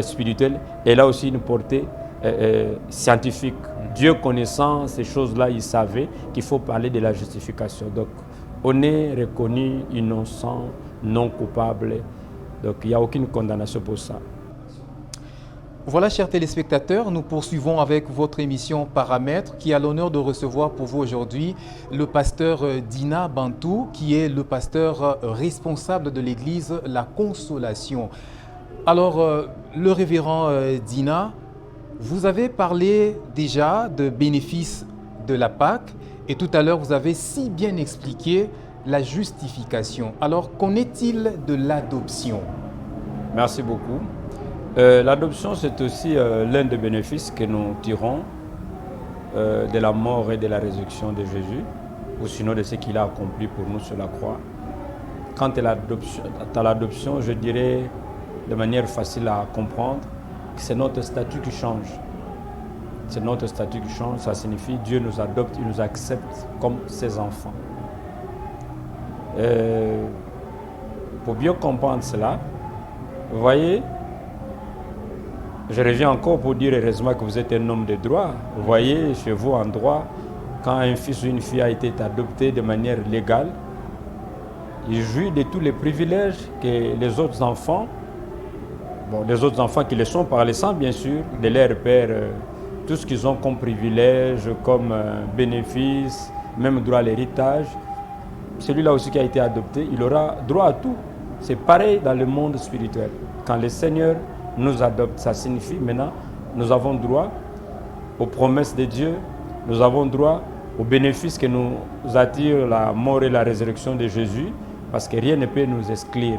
spirituelle, elle a aussi une portée scientifique. Dieu connaissant ces choses-là, il savait qu'il faut parler de la justification. Donc, on est reconnu innocent, non coupable. Donc, il n'y a aucune condamnation pour ça. Voilà, chers téléspectateurs, nous poursuivons avec votre émission Paramètres qui a l'honneur de recevoir pour vous aujourd'hui le pasteur Dina Bantou, qui est le pasteur responsable de l'église La Consolation. Alors, le révérend Dina, vous avez parlé déjà de bénéfices de la Pâque et tout à l'heure, vous avez si bien expliqué la justification. Alors, qu'en est-il de l'adoption? Merci beaucoup. L'adoption, c'est aussi l'un des bénéfices que nous tirons de la mort et de la résurrection de Jésus, ou sinon de ce qu'il a accompli pour nous sur la croix. Quant à l'adoption, je dirais de manière facile à comprendre que c'est notre statut qui change. C'est notre statut qui change, ça signifie Dieu nous adopte, il nous accepte comme ses enfants. Pour bien comprendre cela, vous voyez, je reviens encore pour dire heureusement que vous êtes un homme de droit. Vous voyez, chez vous en droit, quand un fils ou une fille a été adopté de manière légale, il jouit de tous les privilèges que les autres enfants, les autres enfants qui le sont par le sang bien sûr, de leur père, tout ce qu'ils ont comme privilège, comme bénéfice, même droit à l'héritage. Celui-là aussi qui a été adopté, il aura droit à tout. C'est pareil dans le monde spirituel. Quand le Seigneur nous adopte, ça signifie maintenant nous avons droit aux promesses de Dieu, nous avons droit aux bénéfices que nous attire la mort et la résurrection de Jésus, parce que rien ne peut nous exclure.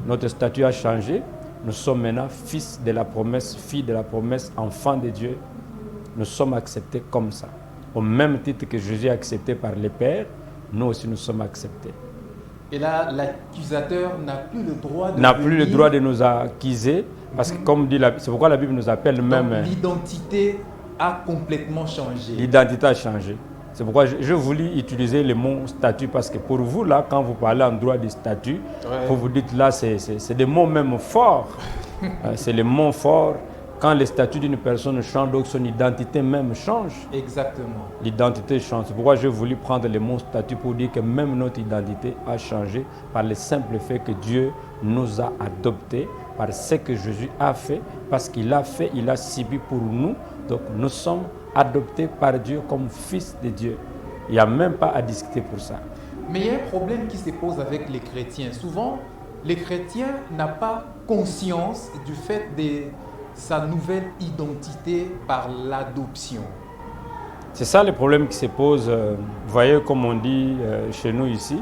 Notre statut a changé, nous sommes maintenant fils de la promesse, filles de la promesse, enfants de Dieu. Nous sommes acceptés comme ça. Au même titre que Jésus est accepté par le Père, nous aussi nous sommes acceptés. Et là, l'accusateur n'a plus le droit de N'a plus le droit de nous accuser, parce que comme dit c'est pourquoi la Bible nous appelle même... L'identité a complètement changé. L'identité a changé. C'est pourquoi je voulais utiliser le mot statut, parce que pour vous, là, quand vous parlez en droit de statut, vous vous dites là, c'est des mots même forts. C'est les mots forts. Quand le statut d'une personne change, donc son identité même change. Exactement. L'identité change. C'est pourquoi j'ai voulu prendre le mot statut pour dire que même notre identité a changé par le simple fait que Dieu nous a adoptés, par ce que Jésus a fait, parce qu'il a fait, il a subi pour nous. Donc nous sommes adoptés par Dieu comme fils de Dieu. Il n'y a même pas à discuter pour ça. Mais il y a un problème qui se pose avec les chrétiens. Souvent, les chrétiens n'ont pas conscience du fait de sa nouvelle identité par l'adoption. C'est ça le problème qui se pose. Vous voyez, comme on dit chez nous ici,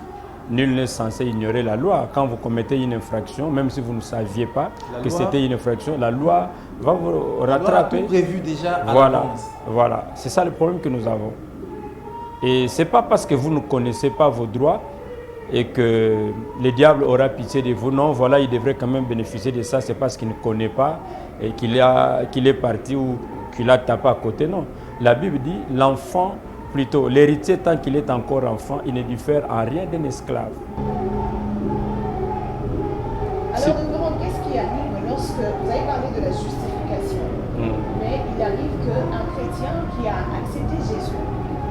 nul n'est censé ignorer la loi. Quand vous commettez une infraction, même si vous ne saviez pas que c'était une infraction, la loi va vous rattraper. La loi a tout prévu déjà à l'avance. Voilà, c'est ça le problème que nous avons. Et ce n'est pas parce que vous ne connaissez pas vos droits et que le diable aura pitié de vous. Non, voilà, il devrait quand même bénéficier de ça. C'est parce qu'il ne connaît pas et qu'il est parti ou qu'il a tapé à côté. Non. La Bible dit l'enfant, plutôt l'héritier tant qu'il est encore enfant, il ne diffère en rien d'un esclave. Alors, nous qu'est-ce qui arrive lorsque vous avez parlé de la justification, mais il arrive qu'un chrétien qui a accepté Jésus,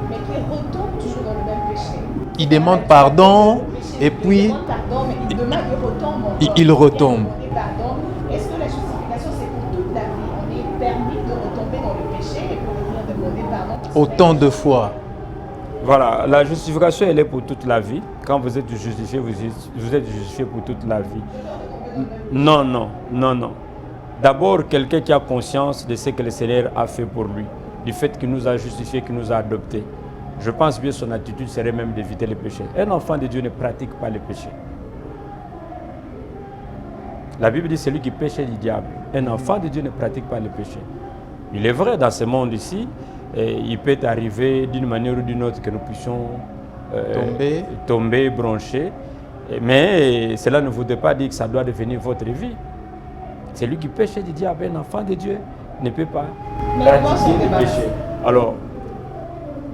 mais qui retombe toujours dans le même péché. Il demande pardon et puis il demande pardon, mais il retombe encore. Il retombe. Est-ce que la justification c'est pour toute la vie? On est permis de retomber dans le péché et pour venir demander pardon autant de fois. Voilà, la justification elle est pour toute la vie. Quand vous êtes justifié, vous êtes justifié pour toute la vie. Non, non, non, non. D'abord, quelqu'un qui a conscience de ce que le Seigneur a fait pour lui, du fait qu'il nous a justifiés, qu'il nous a adoptés. Je pense bien que son attitude serait même d'éviter le péché. Un enfant de Dieu ne pratique pas le péché. La Bible dit celui qui pêche est du diable. Un enfant de Dieu ne pratique pas le péché. Il est vrai, dans ce monde ici, il peut arriver d'une manière ou d'une autre que nous puissions tomber, broncher. Mais cela ne voudrait pas dire que ça doit devenir votre vie. Celui qui pêche est du diable. Un enfant de Dieu ne peut pas pratiquer le péché. Alors,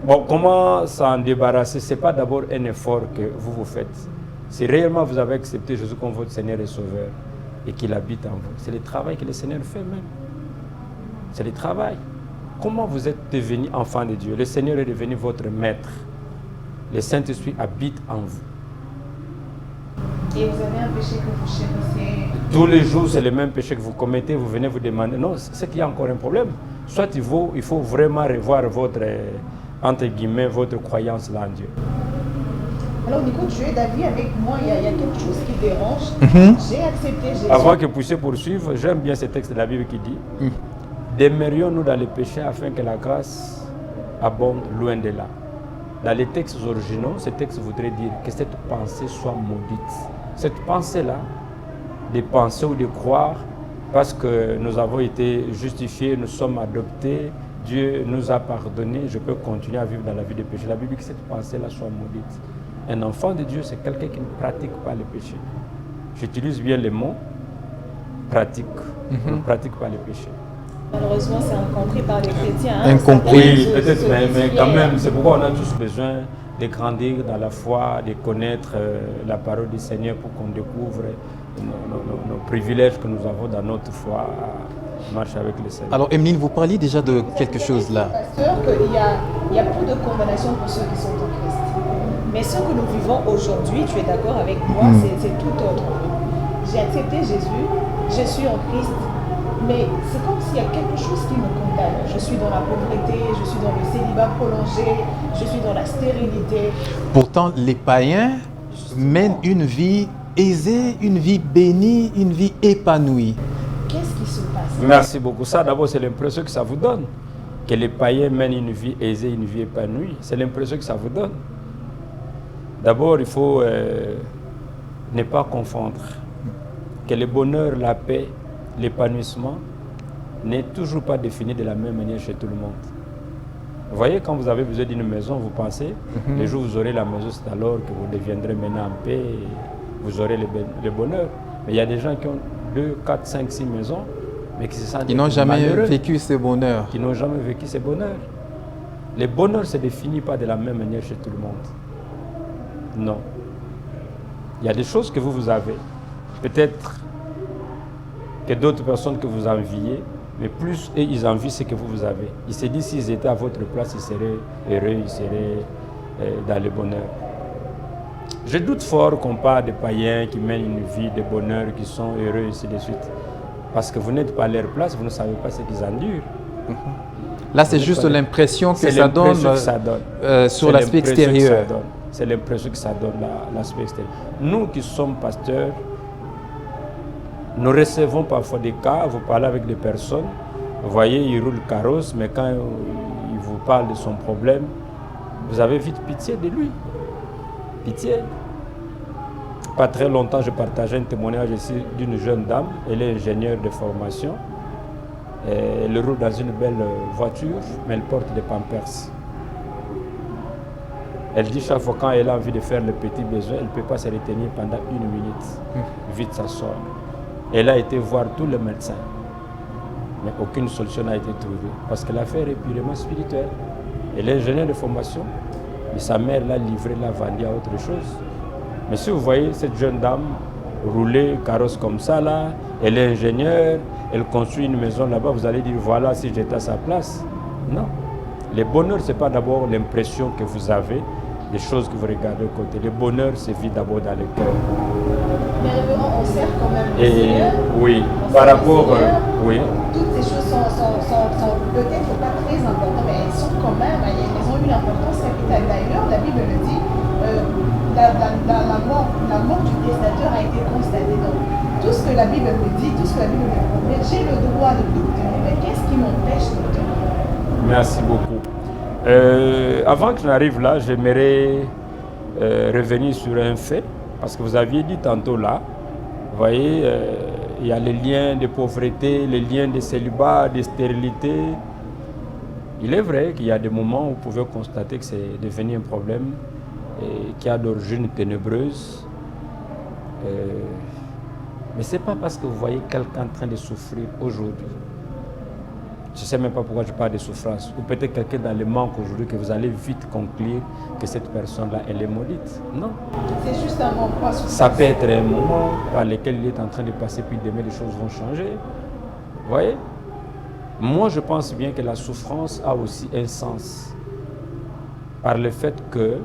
bon, comment s'en débarrasser? Ce n'est pas d'abord un effort que vous faites. Si réellement vous avez accepté Jésus comme votre Seigneur et Sauveur et qu'il habite en vous, c'est le travail que le Seigneur fait même. C'est le travail. Comment vous êtes devenu enfant de Dieu? Le Seigneur est devenu votre maître. Le Saint-Esprit habite en vous. Et vous avez un péché que vous chérissez? Tous les jours, c'est le même péché que vous commettez, vous venez vous demander. Non, c'est qu'il y a encore un problème. Soit il faut vraiment revoir votre, entre guillemets, votre croyance là en Dieu. Alors, Nico, tu es d'avis avec moi, il y a quelque chose qui dérange. J'ai accepté Jésus. Avant que vous puissiez poursuivre, j'aime bien ce texte de la Bible qui dit demeurions-nous dans les péchés afin que la grâce abonde loin de là. Dans les textes originaux, ce texte voudrait dire que cette pensée soit maudite. Cette pensée-là, de penser ou de croire, parce que nous avons été justifiés, nous sommes adoptés, Dieu nous a pardonné, je peux continuer à vivre dans la vie de péché. La Bible dit que cette pensée-là soit maudite. Un enfant de Dieu, c'est quelqu'un qui ne pratique pas le péché. J'utilise bien les mots pratique. Ne pratique pas le péché. Malheureusement, c'est incompris par les chrétiens. Incompris. Oui, peut-être, mais quand même, c'est pourquoi on a tous besoin de grandir dans la foi, de connaître la parole du Seigneur pour qu'on découvre nos privilèges que nous avons dans notre foi à marcher avec le Seigneur. Alors, Emeline, vous parliez déjà de quelque chose là. Pasteur, qu'il y a plus de condamnation pour ceux qui sont en Christ. Mais ce que nous vivons aujourd'hui, tu es d'accord avec moi, c'est tout autre. J'ai accepté Jésus, je suis en Christ, mais c'est comme s'il y a quelque chose qui me condamne. Je suis dans la pauvreté, je suis dans le célibat prolongé, je suis dans la stérilité. Pourtant, les païens mènent une vie aisée, une vie bénie, une vie épanouie. Qu'est-ce qui se passe? Merci beaucoup. Ça, d'abord, c'est l'impression que ça vous donne. Que les païens mènent une vie aisée, une vie épanouie. C'est l'impression que ça vous donne. D'abord, il faut ne pas confondre que le bonheur, la paix, l'épanouissement n'est toujours pas défini de la même manière chez tout le monde. Vous voyez, quand vous avez besoin d'une maison, vous pensez, le jour où vous aurez la maison, c'est alors que vous deviendrez maintenant en paix et vous aurez le bonheur. Mais il y a des gens qui ont 2, 4, 5, 6 maisons, mais qui se sentent Ils n'ont jamais malheureux, vécu ce bonheur. qui n'ont jamais vécu ce bonheur. Le bonheur ne se définit pas de la même manière chez tout le monde. Non. Il y a des choses que vous avez. Peut-être que d'autres personnes que vous enviez, mais plus et ils envient ce que vous avez. Ils se disent s'ils étaient à votre place, ils seraient heureux, ils seraient dans le bonheur. Je doute fort qu'on parle de païens qui mènent une vie de bonheur, qui sont heureux, et ainsi de suite. Parce que vous n'êtes pas à leur place, vous ne savez pas ce qu'ils endurent. Là, c'est juste l'impression que ça donne, sur l'aspect C'est extérieur. C'est l'impression que ça donne, l'aspect extérieur. Nous qui sommes pasteurs, nous recevons parfois des cas, vous parlez avec des personnes, vous voyez, il roule carrosse, mais quand il vous parle de son problème, vous avez vite pitié de lui. Pitié. Pas très longtemps, je partageais un témoignage ici d'une jeune dame, elle est ingénieure de formation, elle roule dans une belle voiture, mais elle porte des pampers. Elle dit chaque fois quand elle a envie de faire le petit besoin, elle ne peut pas se retenir pendant 1 minute. Vite, ça sort. Elle a été voir tous les médecins, mais aucune solution n'a été trouvée, parce que l'affaire est purement spirituelle. Elle est ingénieure de formation, mais sa mère l'a livrée, l'a vendue à autre chose. Mais si vous voyez cette jeune dame rouler carrosse comme ça, là, elle est ingénieure, elle construit une maison là-bas, vous allez dire voilà si j'étais à sa place. Non. Le bonheur, ce n'est pas d'abord l'impression que vous avez, des choses que vous regardez de côté. Le bonheur se vit d'abord dans le cœur. Mais révérend, on sert quand même le Et Seigneur. oui, On par sert le rapport, Seigneur. oui. Toutes ces choses sont peut-être pas très importantes, mais elles sont quand même, elles ont une importance capitale. D'ailleurs, la Bible le dit, la mort du testateur a été constatée. Donc, tout ce que la Bible me dit, tout ce que la Bible me promet, j'ai le droit de l'obtenir. Mais qu'est-ce qui m'empêche d'obtenir? Merci beaucoup. Avant que je n'arrive là, j'aimerais revenir sur un fait, parce que vous aviez dit tantôt là, vous voyez, il y a les liens de pauvreté, les liens de célibat, de stérilité. Il est vrai qu'il y a des moments où vous pouvez constater que c'est devenu un problème qui a d'origine ténébreuse. Mais ce n'est pas parce que vous voyez quelqu'un en train de souffrir aujourd'hui. Je ne sais même pas pourquoi je parle de souffrance. Ou peut-être quelqu'un dans le manque aujourd'hui que vous allez vite conclure que cette personne-là, elle est maudite. Non. C'est juste un moment. Ça peut être un moment par lequel il est en train de passer, puis demain les choses vont changer. Vous voyez? Moi, je pense bien que la souffrance a aussi un sens. Par le fait que,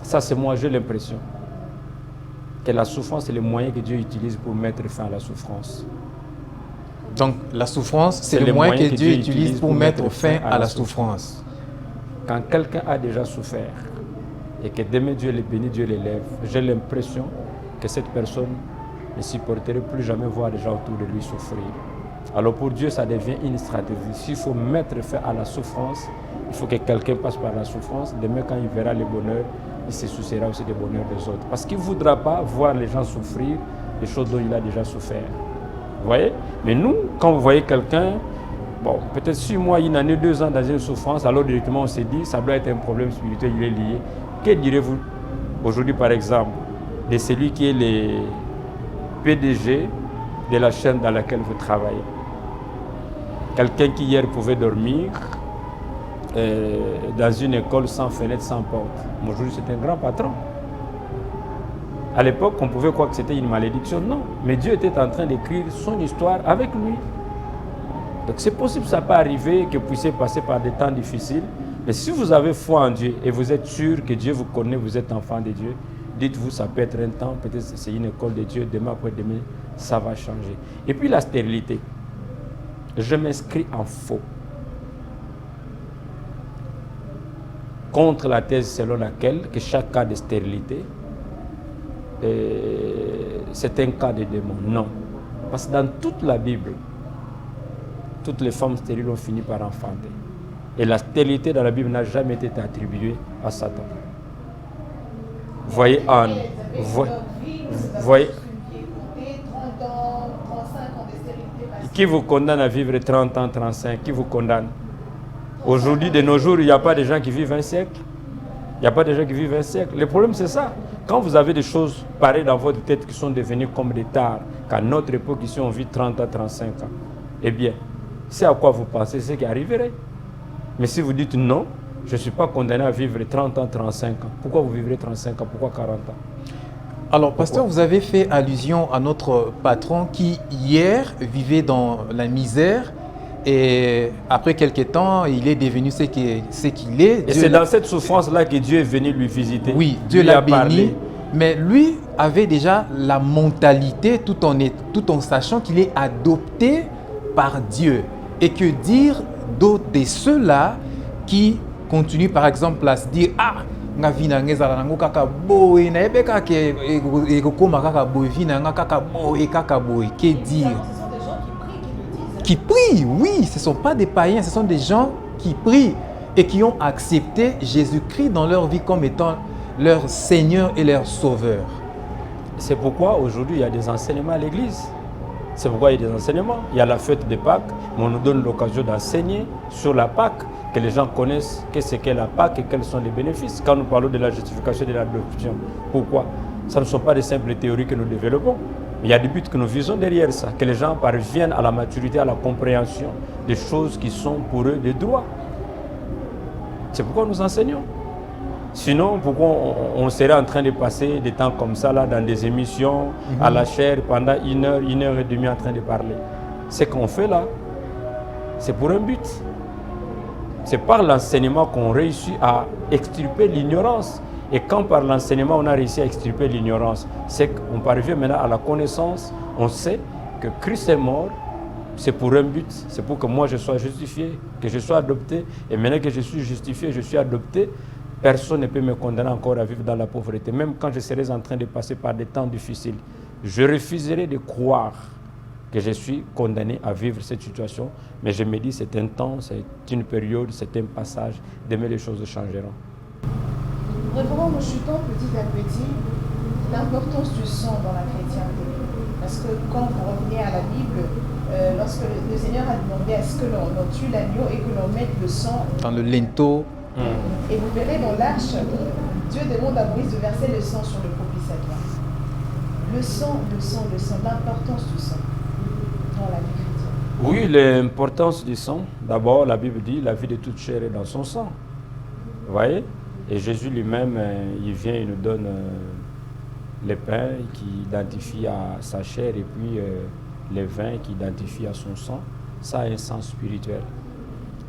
ça c'est moi, j'ai l'impression, que la souffrance est le moyen que Dieu utilise pour mettre fin à la souffrance. Donc, la souffrance, c'est le moyen que Dieu utilise pour mettre fin à la souffrance. Quand quelqu'un a déjà souffert et que demain Dieu le bénit, Dieu l'élève, j'ai l'impression que cette personne ne supporterait plus jamais voir les gens autour de lui souffrir. Alors pour Dieu, ça devient une stratégie. S'il faut mettre fin à la souffrance, il faut que quelqu'un passe par la souffrance. Demain, quand il verra le bonheur, il se souciera aussi du bonheur des autres. Parce qu'il ne voudra pas voir les gens souffrir des choses dont il a déjà souffert. Vous voyez? Mais nous, quand vous voyez quelqu'un, bon, peut-être 6 mois, une année, 2 ans dans une souffrance, alors directement on s'est dit, ça doit être un problème spirituel, il est lié. Que direz-vous aujourd'hui, par exemple, de celui qui est le PDG de la chaîne dans laquelle vous travaillez? Quelqu'un qui hier pouvait dormir dans une école sans fenêtre, sans porte. Aujourd'hui, c'est un grand patron. À l'époque, on pouvait croire que c'était une malédiction. Non, mais Dieu était en train d'écrire son histoire avec lui. Donc c'est possible que ça peut arriver, que vous puissiez passer par des temps difficiles. Mais si vous avez foi en Dieu et vous êtes sûr que Dieu vous connaît, vous êtes enfant de Dieu, dites-vous, ça peut être un temps, peut-être c'est une école de Dieu, demain après-demain, ça va changer. Et puis la stérilité. Je m'inscris en faux contre la thèse selon laquelle que chaque cas de stérilité c'est un cas de démon. Non. Parce que dans toute la Bible, toutes les femmes stériles ont fini par enfanter. Et la stérilité dans la Bible n'a jamais été attribuée à Satan. Voyez Anne. Voyez. Qui vous condamne à vivre 30 ans, 35? Qui vous condamne? Aujourd'hui, de nos jours, il n'y a pas de gens qui vivent un siècle. Il n'y a pas de gens qui vivent un siècle. Le problème, c'est ça. Quand vous avez des choses pareilles dans votre tête qui sont devenues comme des tares, qu'à notre époque, ici, on vit 30 à 35 ans, eh bien, c'est à quoi vous pensez, c'est ce qui arriverait. Mais si vous dites non, je ne suis pas condamné à vivre 30 ans, 35 ans. Pourquoi vous vivrez 35 ans? Pourquoi 40 ans? Alors, pasteur, vous avez fait allusion à notre patron qui, hier, vivait dans la misère et après quelques temps, il est devenu ce qu'il est. Et c'est dans cette souffrance-là que Dieu est venu lui visiter. Oui, Dieu l'a béni. Mais lui avait déjà la mentalité tout en sachant qu'il est adopté par Dieu. Et que dire d'autre de ceux-là qui continuent par exemple à se dire « Ah, nga vie na ngeza na ngo kaka boy na ebe kaka ekokoma kaka boy vie na nga kaka boy kaka boy ». Que dire? Ce sont des gens qui prient, qui le disent. Qui prient, oui, ce ne sont pas des païens, ce sont des gens qui prient et qui ont accepté Jésus-Christ dans leur vie comme étant leur Seigneur et leur Sauveur. C'est pourquoi aujourd'hui il y a des enseignements à l'église. C'est pourquoi il y a des enseignements. Il y a la fête de Pâques, mais on nous donne l'occasion d'enseigner sur la Pâques, que les gens connaissent qu'est-ce qu'est la Pâques et quels sont les bénéfices. Quand nous parlons de la justification et de l'adoption, pourquoi? Ce ne sont pas des simples théories que nous développons. Il y a des buts que nous visons derrière ça, que les gens parviennent à la maturité, à la compréhension des choses qui sont pour eux des droits. C'est pourquoi nous enseignons. Sinon, pourquoi on serait en train de passer des temps comme ça là, dans des émissions, à la chair, pendant 1 heure, 1 heure et demie en train de parler? Ce qu'on fait là, c'est pour un but. C'est par l'enseignement qu'on réussit à extirper l'ignorance. Et quand par l'enseignement on a réussi à extirper l'ignorance, c'est qu'on parvient maintenant à la connaissance. On sait que Christ est mort, c'est pour un but, c'est pour que moi je sois justifié, que je sois adopté. Et maintenant que je suis justifié, je suis adopté, personne ne peut me condamner encore à vivre dans la pauvreté. Même quand je serai en train de passer par des temps difficiles, je refuserai de croire que je suis condamné à vivre cette situation. Mais je me dis c'est un temps, c'est une période, c'est un passage. Demain les choses changeront. Révérend, nous chutons petit à petit l'importance du sang dans la chrétienté. Parce que quand vous revenez à la Bible, lorsque le Seigneur a demandé à ce que l'on tue l'agneau et que l'on mette le sang dans le linteau. Et vous verrez dans l'arche, Dieu demande à Moïse de verser le sang sur le propitiatoire. Le sang, l'importance du sang dans la vie chrétienne. Oui, l'importance du sang. D'abord, la Bible dit la vie de toute chair est dans son sang. Vous voyez? Et Jésus lui-même, il vient, il nous donne les pains qui identifient à sa chair et puis les vins qui identifient à son sang. Ça a un sens spirituel.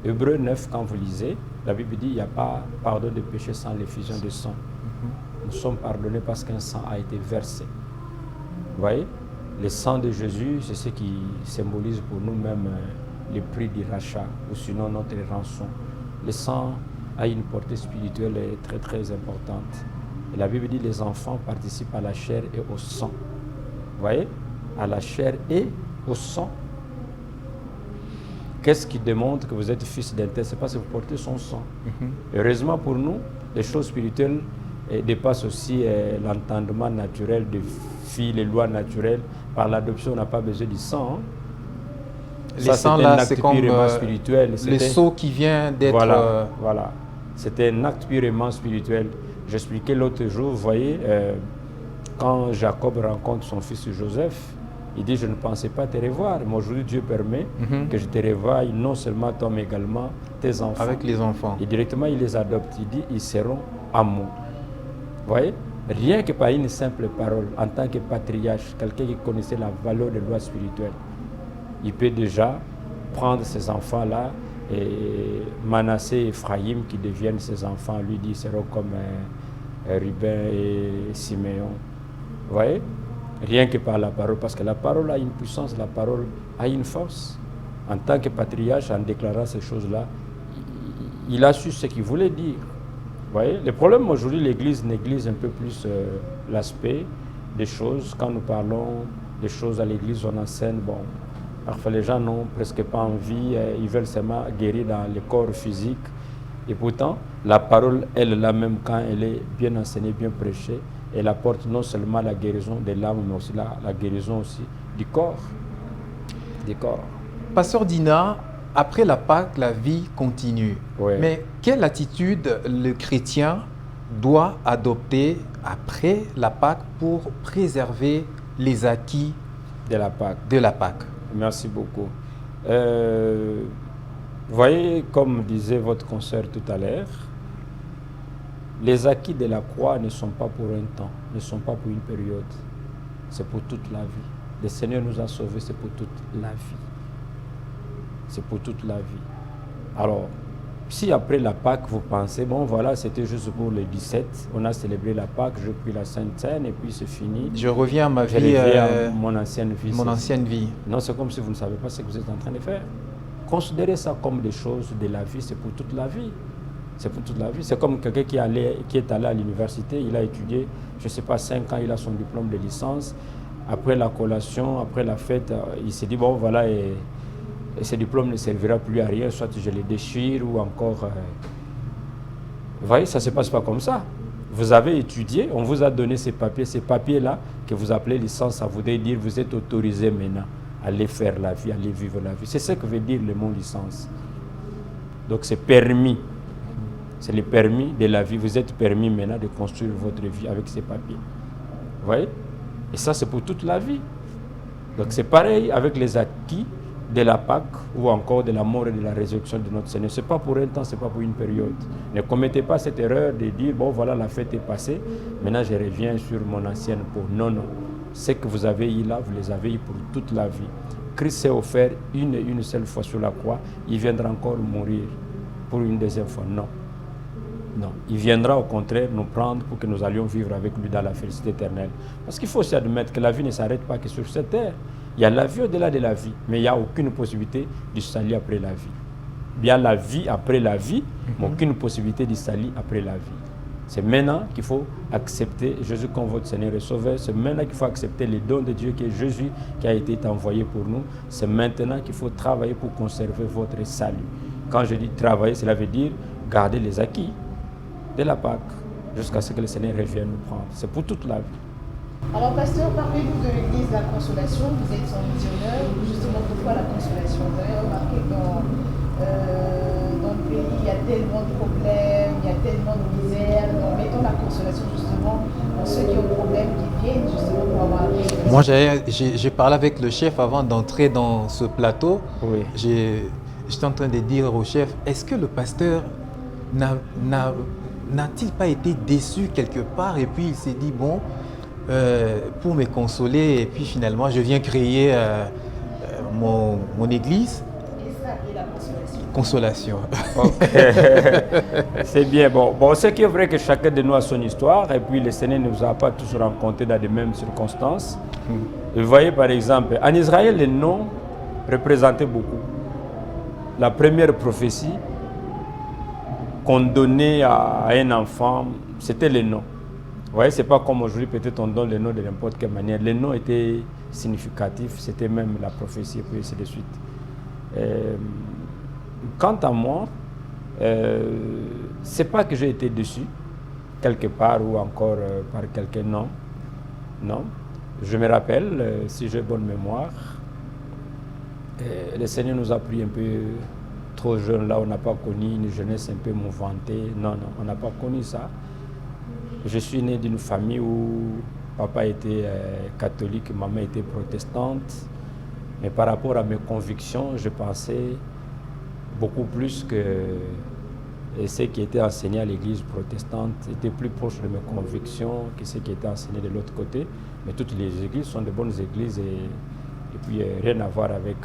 Hébreux 9, quand vous lisez, la Bible dit qu'il n'y a pas pardon de péché sans l'effusion de sang. Nous sommes pardonnés parce qu'un sang a été versé. Vous voyez? Le sang de Jésus, c'est ce qui symbolise pour nous-mêmes le prix du rachat, ou sinon notre rançon. Le sang a une portée spirituelle très très importante. Et la Bible dit que les enfants participent à la chair et au sang. Vous voyez? À la chair et au sang. Qu'est-ce qui démontre que vous êtes fils d'un tel? C'est parce que vous portez son sang. Heureusement pour nous, les choses spirituelles dépassent aussi l'entendement naturel de les lois naturelles. Par l'adoption, on n'a pas besoin du sang. Le sang là, c'est comme spirituel. Le sceau qui vient d'être... Voilà. C'était un acte purement spirituel. J'expliquais l'autre jour, vous voyez, quand Jacob rencontre son fils Joseph, il dit, je ne pensais pas te revoir. Mais aujourd'hui, Dieu permet que je te revoie, non seulement toi, mais également tes enfants. Avec les enfants. Et directement, il les adopte. Il dit, ils seront à moi. Vous voyez? Rien que par une simple parole, en tant que patriarche, quelqu'un qui connaissait la valeur des lois spirituelles, il peut déjà prendre ces enfants-là et Manassé et Ephraïm qui deviennent ses enfants, lui dit, seront comme Ruben et Siméon. Vous voyez? Rien que par la parole, parce que la parole a une puissance, la parole a une force. En tant que patriarche, en déclarant ces choses-là, il a su ce qu'il voulait dire. Vous voyez? Le problème aujourd'hui, l'Église néglige un peu plus l'aspect des choses. Quand nous parlons des choses à l'Église, on enseigne, bon, parfois les gens n'ont presque pas envie, ils veulent seulement guérir dans le corps physique. Et pourtant, la parole, elle-là même, quand elle est bien enseignée, bien prêchée, elle apporte non seulement la guérison de l'âme, mais aussi la guérison aussi du corps. Pasteur Dina, après la Pâque, la vie continue. Ouais. Mais quelle attitude le chrétien doit adopter après la Pâque pour préserver les acquis De la Pâque. de la Pâque? Merci beaucoup. Vous voyez, comme disait votre consoeur tout à l'heure, les acquis de la croix ne sont pas pour un temps, ne sont pas pour une période. C'est pour toute la vie. Le Seigneur nous a sauvés, c'est pour toute la vie. C'est pour toute la vie. Alors, si après la Pâque, vous pensez, bon voilà, c'était juste pour le 17, on a célébré la Pâque, je prie la Sainte Seine et puis c'est fini. Je reviens à ma Je vie, reviens à mon ancienne vie. mon ancienne vie. Non, c'est comme si vous ne savez pas ce que vous êtes en train de faire. Considérez ça comme des choses de la vie, c'est pour toute la vie. C'est pour toute la vie. C'est comme quelqu'un qui est allé à l'université, il a étudié, je ne sais pas, 5 ans, il a son diplôme de licence. Après la collation, après la fête, il s'est dit, bon voilà, et ce diplôme ne servira plus à rien, soit je le déchire ou encore... Vous voyez, ça ne se passe pas comme ça. Vous avez étudié, on vous a donné ces papiers-là que vous appelez licence, ça voudrait dire vous êtes autorisé maintenant à aller faire la vie, à aller vivre la vie. C'est ce que veut dire le mot licence. Donc c'est permis. C'est le permis de la vie. Vous êtes permis maintenant de construire votre vie avec ces papiers. Vous voyez? Et ça, c'est pour toute la vie. Donc c'est pareil avec les acquis de la Pâque ou encore de la mort et de la résurrection de notre Seigneur. Ce n'est pas pour un temps, ce n'est pas pour une période. Ne commettez pas cette erreur de dire, bon voilà, la fête est passée, maintenant je reviens sur mon ancienne peau. Non, non. Ce que vous avez eu là, vous les avez eu pour toute la vie. Christ s'est offert une seule fois sur la croix. Il viendra encore mourir pour une deuxième fois. Non. Non. Il viendra au contraire nous prendre pour que nous allions vivre avec lui dans la félicité éternelle. Parce qu'il faut aussi admettre que la vie ne s'arrête pas que sur cette terre. Il y a la vie au-delà de la vie, mais il n'y a aucune possibilité du salut après la vie. Il y a la vie après la vie, mais aucune possibilité du salut après la vie. C'est maintenant qu'il faut accepter Jésus comme votre Seigneur et Sauveur. C'est maintenant qu'il faut accepter les dons de Dieu qui est Jésus qui a été envoyé pour nous. C'est maintenant qu'il faut travailler pour conserver votre salut. Quand je dis travailler, cela veut dire garder les acquis de la Pâque jusqu'à ce que le Seigneur revienne nous prendre. C'est pour toute la vie. Alors, pasteur, parlez-nous de l'église de la Consolation. Vous êtes son missionnaire. Justement, pourquoi la Consolation? Vous avez remarqué que dans le pays, il y a tellement de problèmes, il y a tellement de misère. Donc, mettons la Consolation, justement, pour ceux qui ont problème, qui viennent, justement, pour avoir un peu. Moi, j'ai parlé avec le chef avant d'entrer dans ce plateau. Oui. J'étais en train de dire au chef, est-ce que le pasteur n'a-t-il pas été déçu quelque part? Et puis, il s'est dit, bon... pour me consoler, et puis finalement je viens créer mon église. Et ça, et la Consolation. C'est bien. Bon, ce qui est vrai que chacun de nous a son histoire, et puis le Seigneur ne nous a pas tous rencontrés dans les mêmes circonstances. Vous voyez par exemple, en Israël, les noms représentaient beaucoup. La première prophétie qu'on donnait à un enfant, c'était les noms. Vous voyez, ce n'est pas comme aujourd'hui, peut-être on donne les noms de n'importe quelle manière. Les noms étaient significatifs, c'était même la prophétie, et puis ainsi de suite. Quant à moi, ce n'est pas que j'ai été déçu, quelque part, ou encore par quelqu'un, non. Non. Je me rappelle, si j'ai bonne mémoire, le Seigneur nous a pris un peu trop jeunes, là, on n'a pas connu une jeunesse un peu mouvementée. Non, non, on n'a pas connu ça. Je suis né d'une famille où papa était catholique, maman était protestante. Mais par rapport à mes convictions, je pensais beaucoup plus que ce qui était enseigné à l'église protestante était plus proche de mes convictions que ce qui était enseigné de l'autre côté. Mais toutes les églises sont de bonnes églises et puis rien à voir avec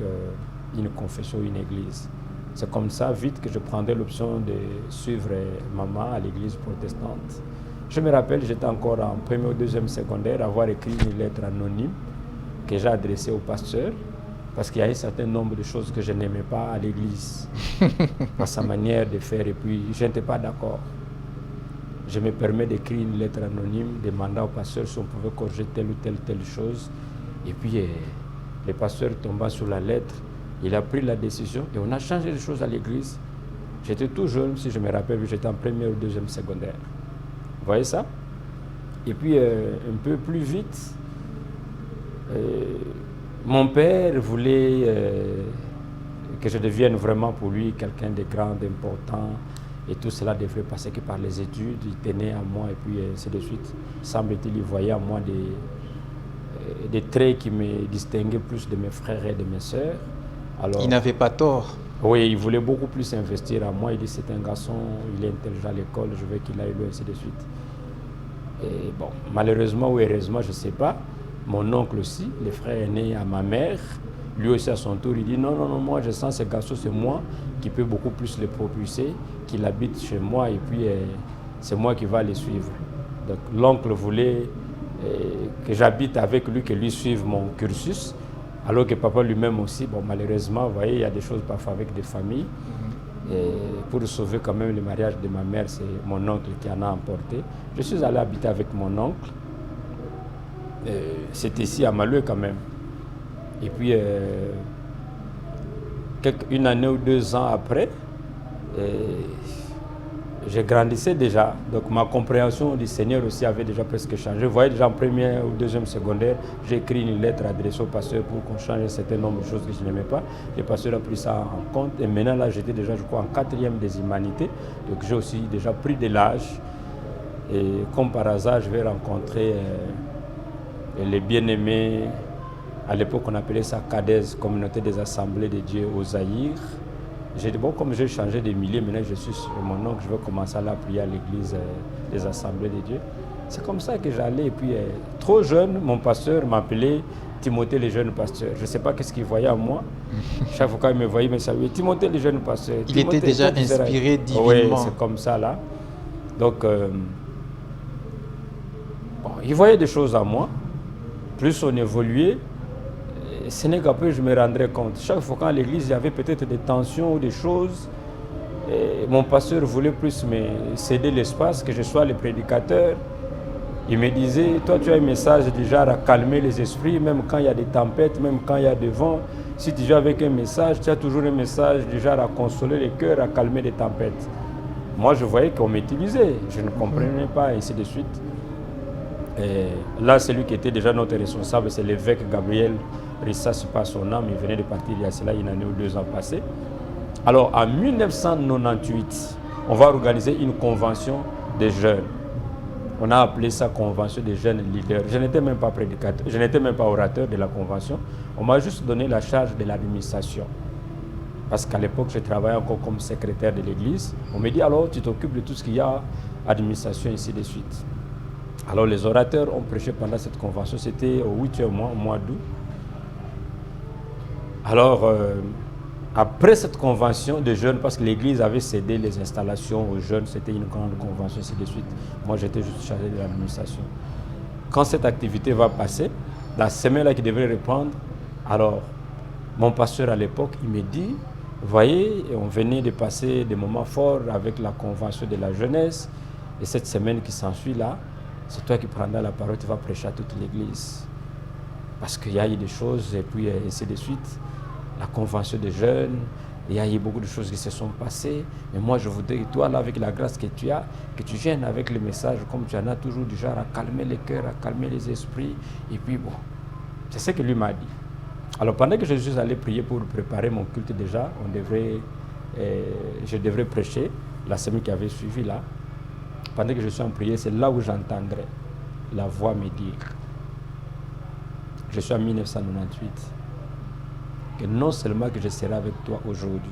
une confession ou une église. C'est comme ça, vite, que je prendrais l'option de suivre maman à l'église protestante. Je me rappelle, j'étais encore en premier ou deuxième secondaire, avoir écrit une lettre anonyme que j'ai adressée au pasteur parce qu'il y a un certain nombre de choses que je n'aimais pas à l'église, à sa manière de faire, et puis je n'étais pas d'accord. Je me permets d'écrire une lettre anonyme demandant au pasteur si on pouvait corriger telle ou telle chose. Et puis le pasteur tomba sur la lettre, il a pris la décision et on a changé les choses à l'église. J'étais tout jeune, si je me rappelle, j'étais en première ou deuxième secondaire. Vous voyez ça? Et puis, un peu plus vite, mon père voulait que je devienne vraiment pour lui quelqu'un de grand, d'important. Et tout cela devrait passer que par les études. Il tenait à moi et puis ainsi de suite. Semble-t-il, il voyait à moi des traits qui me distinguaient plus de mes frères et de mes sœurs. Alors, il n'avait pas tort. Oui, il voulait beaucoup plus investir à moi. Il dit c'est un garçon, il est intelligent à l'école, je veux qu'il aille loin, ainsi de suite. Et bon, malheureusement ou heureusement, je ne sais pas, mon oncle aussi, le frère aîné à ma mère, lui aussi à son tour, il dit non, non, non, moi je sens ce garçon, c'est moi qui peux beaucoup plus le propulser, qu'il habite chez moi et puis c'est moi qui va les suivre. Donc l'oncle voulait que j'habite avec lui, que lui suive mon cursus, alors que papa lui-même aussi, bon malheureusement, vous voyez, il y a des choses parfois avec des familles. Et pour sauver quand même le mariage de ma mère, c'est mon oncle qui en a emporté. Je suis allé habiter avec mon oncle. C'était ici à Maloué quand même. Et puis, une année ou 2 ans après, je grandissais déjà. Donc ma compréhension du Seigneur aussi avait déjà presque changé. Vous voyez, déjà en première ou deuxième secondaire, j'ai écrit une lettre adressée au pasteur pour qu'on change un certain nombre de choses que je n'aimais pas. Le pasteur a pris ça en compte. Et maintenant, là, j'étais déjà, je crois, en 4e des humanités. Donc j'ai aussi déjà pris de l'âge. Et comme par hasard, je vais rencontrer les bien-aimés. À l'époque, on appelait ça CADES, Communauté des Assemblées de Dieu au Zaïre. J'ai dit, bon, comme j'ai changé de milieu, maintenant je suis sur mon oncle, je vais commencer à la prier à l'église des Assemblées de Dieu. C'est comme ça que j'allais. Et puis, trop jeune, mon pasteur m'appelait Timothée le jeune pasteur. Je ne sais pas qu'est-ce qu'il voyait en moi. Chaque fois qu'il me voyait, il me saluait Timothée le jeune pasteur. Il était déjà inspiré divinement. Oui, c'est comme ça là. Donc, bon, il voyait des choses en moi. Plus on évoluait, ce n'est qu'après je me rendrais compte. Chaque fois qu'à l'église, il y avait peut-être des tensions ou des choses. Et mon pasteur voulait plus me céder l'espace, que je sois le prédicateur. Il me disait, toi tu as un message du genre à calmer les esprits, même quand il y a des tempêtes, même quand il y a des vents. Si tu viens avec un message, tu as toujours un message du genre à consoler les cœurs, à calmer les tempêtes. Moi je voyais qu'on m'utilisait, je ne comprenais pas, et ainsi de suite. Et là, celui qui était déjà notre responsable, c'est l'évêque Gabriel Rissa, c'est pas son âme, il venait de partir il y a cela une année ou 2 ans passés. Alors en 1998, on va organiser une convention des jeunes. On a appelé ça convention des jeunes leaders. Je n'étais même pas prédicateur, je n'étais même pas orateur de la convention. On m'a juste donné la charge de l'administration. Parce qu'à l'époque, je travaillais encore comme secrétaire de l'église. On m'a dit alors, tu t'occupes de tout ce qu'il y a, administration, ainsi de suite. Alors les orateurs ont prêché pendant cette convention, c'était au 8e mois, au mois d'août. Alors, après cette convention de jeunes, parce que l'église avait cédé les installations aux jeunes, c'était une grande convention, ainsi de suite. Moi, j'étais juste chargé de l'administration. Quand cette activité va passer, la semaine-là qui devrait reprendre, alors, mon pasteur à l'époque, il me dit, voyez, on venait de passer des moments forts avec la convention de la jeunesse, et cette semaine qui s'ensuit là, c'est toi qui prendras la parole, tu vas prêcher à toute l'église. Parce qu'il y a eu des choses, et puis ainsi de suite. La convention des jeunes, il y a eu beaucoup de choses qui se sont passées. Mais moi, je voudrais que toi, là, avec la grâce que tu as, que tu viennes avec le message, comme tu en as toujours du genre, à calmer les cœurs, à calmer les esprits. Et puis bon, c'est ce que lui m'a dit. Alors pendant que je suis allé prier pour préparer mon culte déjà, je devrais prêcher la semaine qui avait suivi là. Pendant que je suis en prière, c'est là où j'entendrai la voix me dire, je suis en 1998, que non seulement que je serai avec toi aujourd'hui,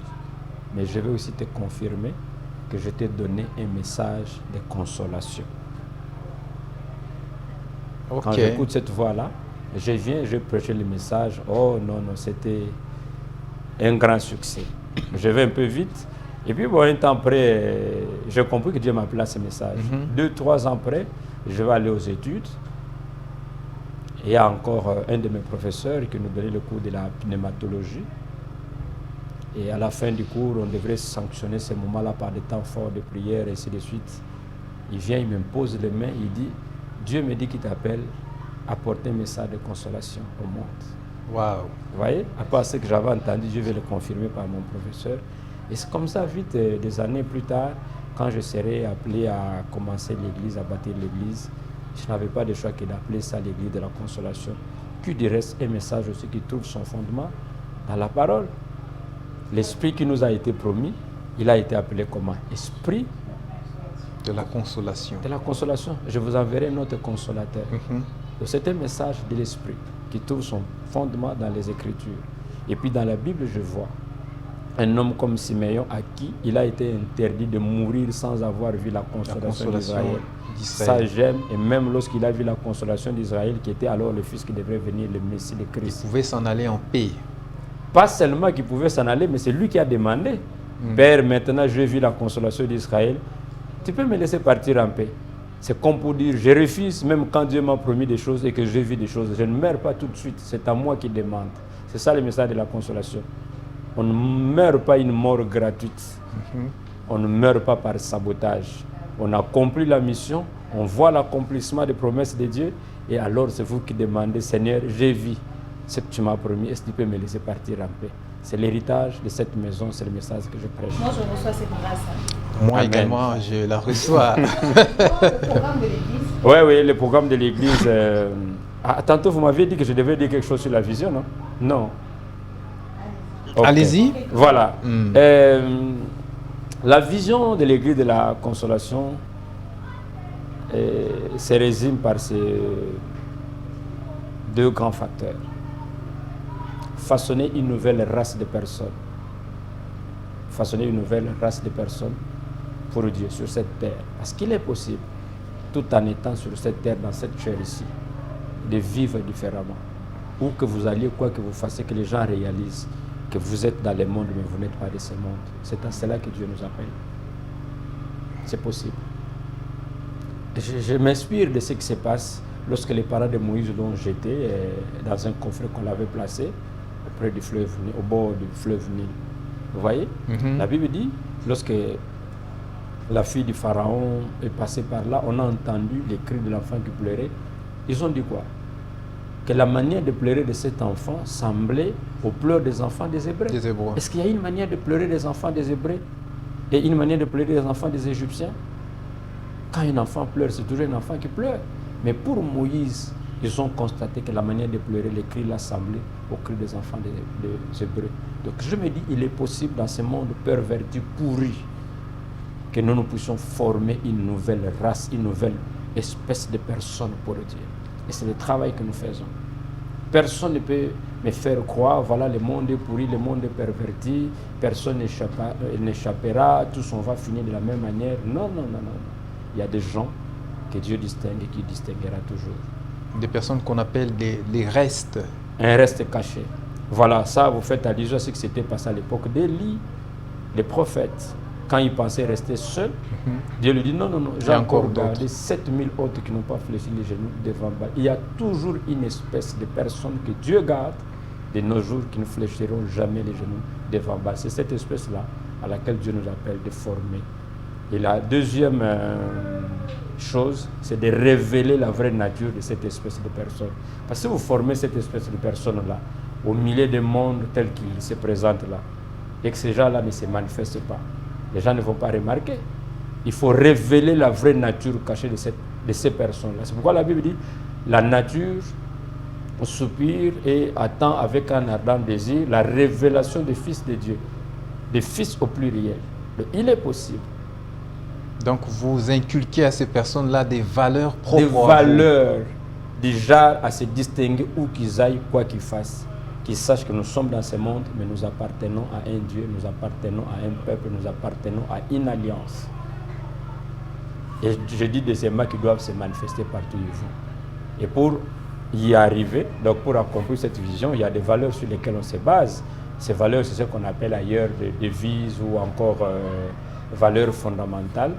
mais je vais aussi te confirmer que je t'ai donné un message de consolation. Okay. Quand j'écoute cette voix-là, je viens, je prêche le message. Oh non, non, c'était un grand succès. Je vais un peu vite. Et puis, bon, un temps après, j'ai compris que Dieu m'a appelé à ce message. 2-3 ans après, je vais aller aux études. Et il y a encore un de mes professeurs qui nous donnait le cours de la pneumatologie. Et à la fin du cours, on devrait sanctionner ces moments-là par des temps forts de prière et ainsi de suite. Il vient, il me pose les mains, il dit, Dieu me dit qu'il t'appelle à porter un message de consolation au monde. Waouh! Vous voyez, à part ce que j'avais entendu, je vais le confirmer par mon professeur. Et c'est comme ça, vite, des années plus tard, quand je serai appelé à commencer l'église, à bâtir l'église, je n'avais pas de choix que d'appeler ça l'église de la consolation. Puis du reste, un message aussi qui trouve son fondement dans la parole. L'esprit qui nous a été promis, il a été appelé comment? Esprit De la consolation. de la consolation. Je vous enverrai notre consolateur. Mhm. Donc, c'est un message de l'esprit qui trouve son fondement dans les Écritures. Et puis dans la Bible, je vois un homme comme Siméon à qui il a été interdit de mourir sans avoir vu la consolation d'Israël. Ça j'aime, et même lorsqu'il a vu la consolation d'Israël, qui était alors le fils qui devrait venir, le Messie, le Il Christ. pouvait s'en aller en paix. Pas seulement qu'il pouvait s'en aller, mais c'est lui qui a demandé. Père, maintenant j'ai vu la consolation d'Israël, tu peux me laisser partir en paix. C'est comme pour dire, je refuse même quand Dieu m'a promis des choses et que j'ai vu des choses. Je ne meurs pas tout de suite, c'est à moi qui demande. C'est ça le message de la consolation. On ne meurt pas une mort gratuite. On ne meurt pas par sabotage. On accomplit la mission, on voit l'accomplissement des promesses de Dieu, et alors c'est vous qui demandez, Seigneur, j'ai vu ce que tu m'as promis, est-ce que tu peux me laisser partir en paix? C'est l'héritage de cette maison, c'est le message que je prêche. Moi, je reçois cette grâce. Moi Amen. également, je la reçois. Le programme de l'Église. Oui, oui, le programme de l'Église. Tantôt, vous m'aviez dit que je devais dire quelque chose sur la vision, non? Non. Ok. Allez-y. Voilà. La vision de l'Église de la Consolation se résume par ces deux grands facteurs. Façonner une nouvelle race de personnes. Façonner une nouvelle race de personnes pour Dieu sur cette terre. Parce qu'il est possible, tout en étant sur cette terre, dans cette chair ici, de vivre différemment. Où que vous alliez, quoi que vous fassiez, que les gens réalisent que vous êtes dans le monde, mais vous n'êtes pas de ce monde. C'est à cela que Dieu nous appelle. C'est possible. Je m'inspire de ce qui se passe lorsque les parents de Moïse l'ont jeté dans un coffre qu'on l'avait placé auprès du fleuve, au bord du fleuve Nil. Vous voyez? La Bible dit, lorsque la fille du Pharaon est passée par là, on a entendu les cris de l'enfant qui pleurait. Ils ont dit quoi? Que la manière de pleurer de cet enfant semblait aux pleurs des enfants des Hébreux. Des Hébreux. Est-ce qu'il y a une manière de pleurer des enfants des Hébreux et une manière de pleurer des enfants des Égyptiens? Quand un enfant pleure, c'est toujours un enfant qui pleure. Mais pour Moïse, ils ont constaté que la manière de pleurer, les cris là semblaient aux cris des enfants des Hébreux. Donc je me dis, il est possible dans ce monde perverti, pourri, que nous puissions former une nouvelle race, une nouvelle espèce de personnes pour Dieu. Et c'est le travail que nous faisons. Personne ne peut me faire croire, voilà, le monde est pourri, le monde est perverti, personne n'échappera, tous on va finir de la même manière. Non, non, non, non. Il y a des gens que Dieu distingue et qui distinguera toujours. Des personnes qu'on appelle les restes. Un reste caché. Voilà, ça, vous faites allusion à ce qui s'était passé à l'époque d'Élie, les prophètes. Quand ils pensaient rester seuls, Dieu lui dit non, non, non, j'ai encore gardé 7000 autres qui n'ont pas fléchi les genoux devant Baal. Il y a toujours une espèce de personnes que Dieu garde de nos jours qui ne fléchiront jamais les genoux devant Baal. C'est cette espèce-là à laquelle Dieu nous appelle de former. Et la deuxième chose, c'est de révéler la vraie nature de cette espèce de personne. Parce que si vous formez cette espèce de personne-là, au milieu des mondes tels qu'ils se présentent là, et que ces gens-là ne se manifestent pas, les gens ne vont pas remarquer. Il faut révéler la vraie nature cachée de ces personnes-là. C'est pourquoi la Bible dit, la nature soupire et attend avec un ardent désir la révélation des fils de Dieu, des fils au pluriel. Donc, il est possible. Donc vous inculquez à ces personnes-là des valeurs propres. Des valeurs déjà à se distinguer où qu'ils aillent, quoi qu'ils fassent. Qu'ils sachent que nous sommes dans ce monde, mais nous appartenons à un Dieu, nous appartenons à un peuple, nous appartenons à une alliance. Et je dis des éléments qui doivent se manifester partout où vous. Et pour y arriver, donc pour accomplir cette vision, il y a des valeurs sur lesquelles on se base. Ces valeurs, c'est ce qu'on appelle ailleurs des devises ou encore valeurs fondamentales.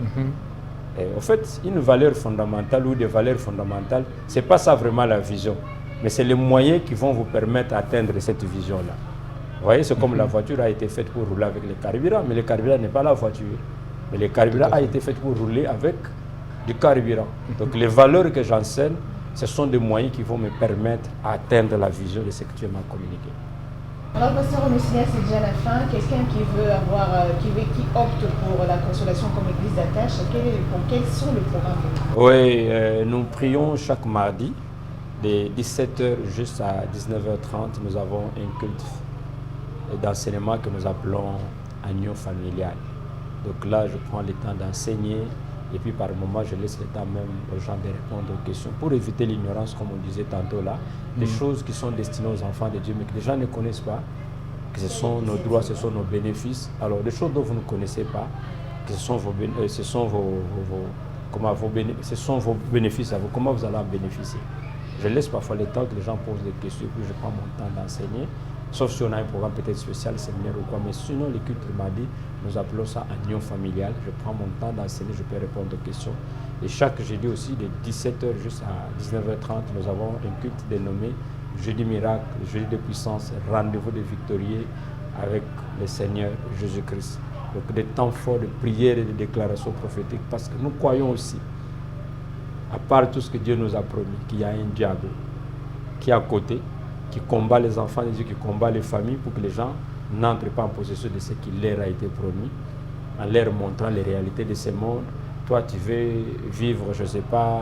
Et en fait, une valeur fondamentale ou des valeurs fondamentales, ce n'est pas ça vraiment la vision. Mais c'est les moyens qui vont vous permettre d'atteindre cette vision-là. Vous voyez, c'est comme la voiture a été faite pour rouler avec le carburant, mais le carburant n'est pas la voiture. Mais le carburant a été fait pour rouler avec du carburant. Donc les valeurs que j'enseigne, ce sont des moyens qui vont me permettre d'atteindre la vision de ce que tu m'as communiqué. Alors, pasteur Onusilia, c'est déjà la fin. Quelqu'un qui veut qui opte pour la consolation comme église d'attache, quels sont les programmes? Oui, nous prions chaque mardi. De 17h jusqu'à 19h30, nous avons un culte d'enseignement que nous appelons agneau familial. Donc là, je prends le temps d'enseigner et puis par moment, je laisse le temps même aux gens de répondre aux questions pour éviter l'ignorance, comme on disait tantôt là, des choses qui sont destinées aux enfants de Dieu, mais que les gens ne connaissent pas, que ce sont nos droits, ce sont nos bénéfices. Alors, des choses dont vous ne connaissez pas, que ce sont vos bénéfices à vous, comment vous allez en bénéficier. Je laisse parfois le temps que les gens posent des questions, puis je prends mon temps d'enseigner. Sauf si on a un programme peut-être spécial, séminaire ou quoi. Mais sinon, le culte du mardi, nous appelons ça agneau familial. Je prends mon temps d'enseigner, je peux répondre aux questions. Et chaque jeudi aussi, de 17h jusqu'à 19h30, nous avons un culte dénommé Jeudi miracle, jeudi de puissance, rendez-vous de victorieux avec le Seigneur Jésus-Christ. Donc des temps forts de prière et de déclaration prophétique, parce que nous croyons aussi, à part tout ce que Dieu nous a promis, qu'il y a un diable qui est à côté, qui combat les enfants de Dieu, qui combat les familles pour que les gens n'entrent pas en possession de ce qui leur a été promis, en leur montrant les réalités de ce monde. Toi, tu veux vivre, je ne sais pas,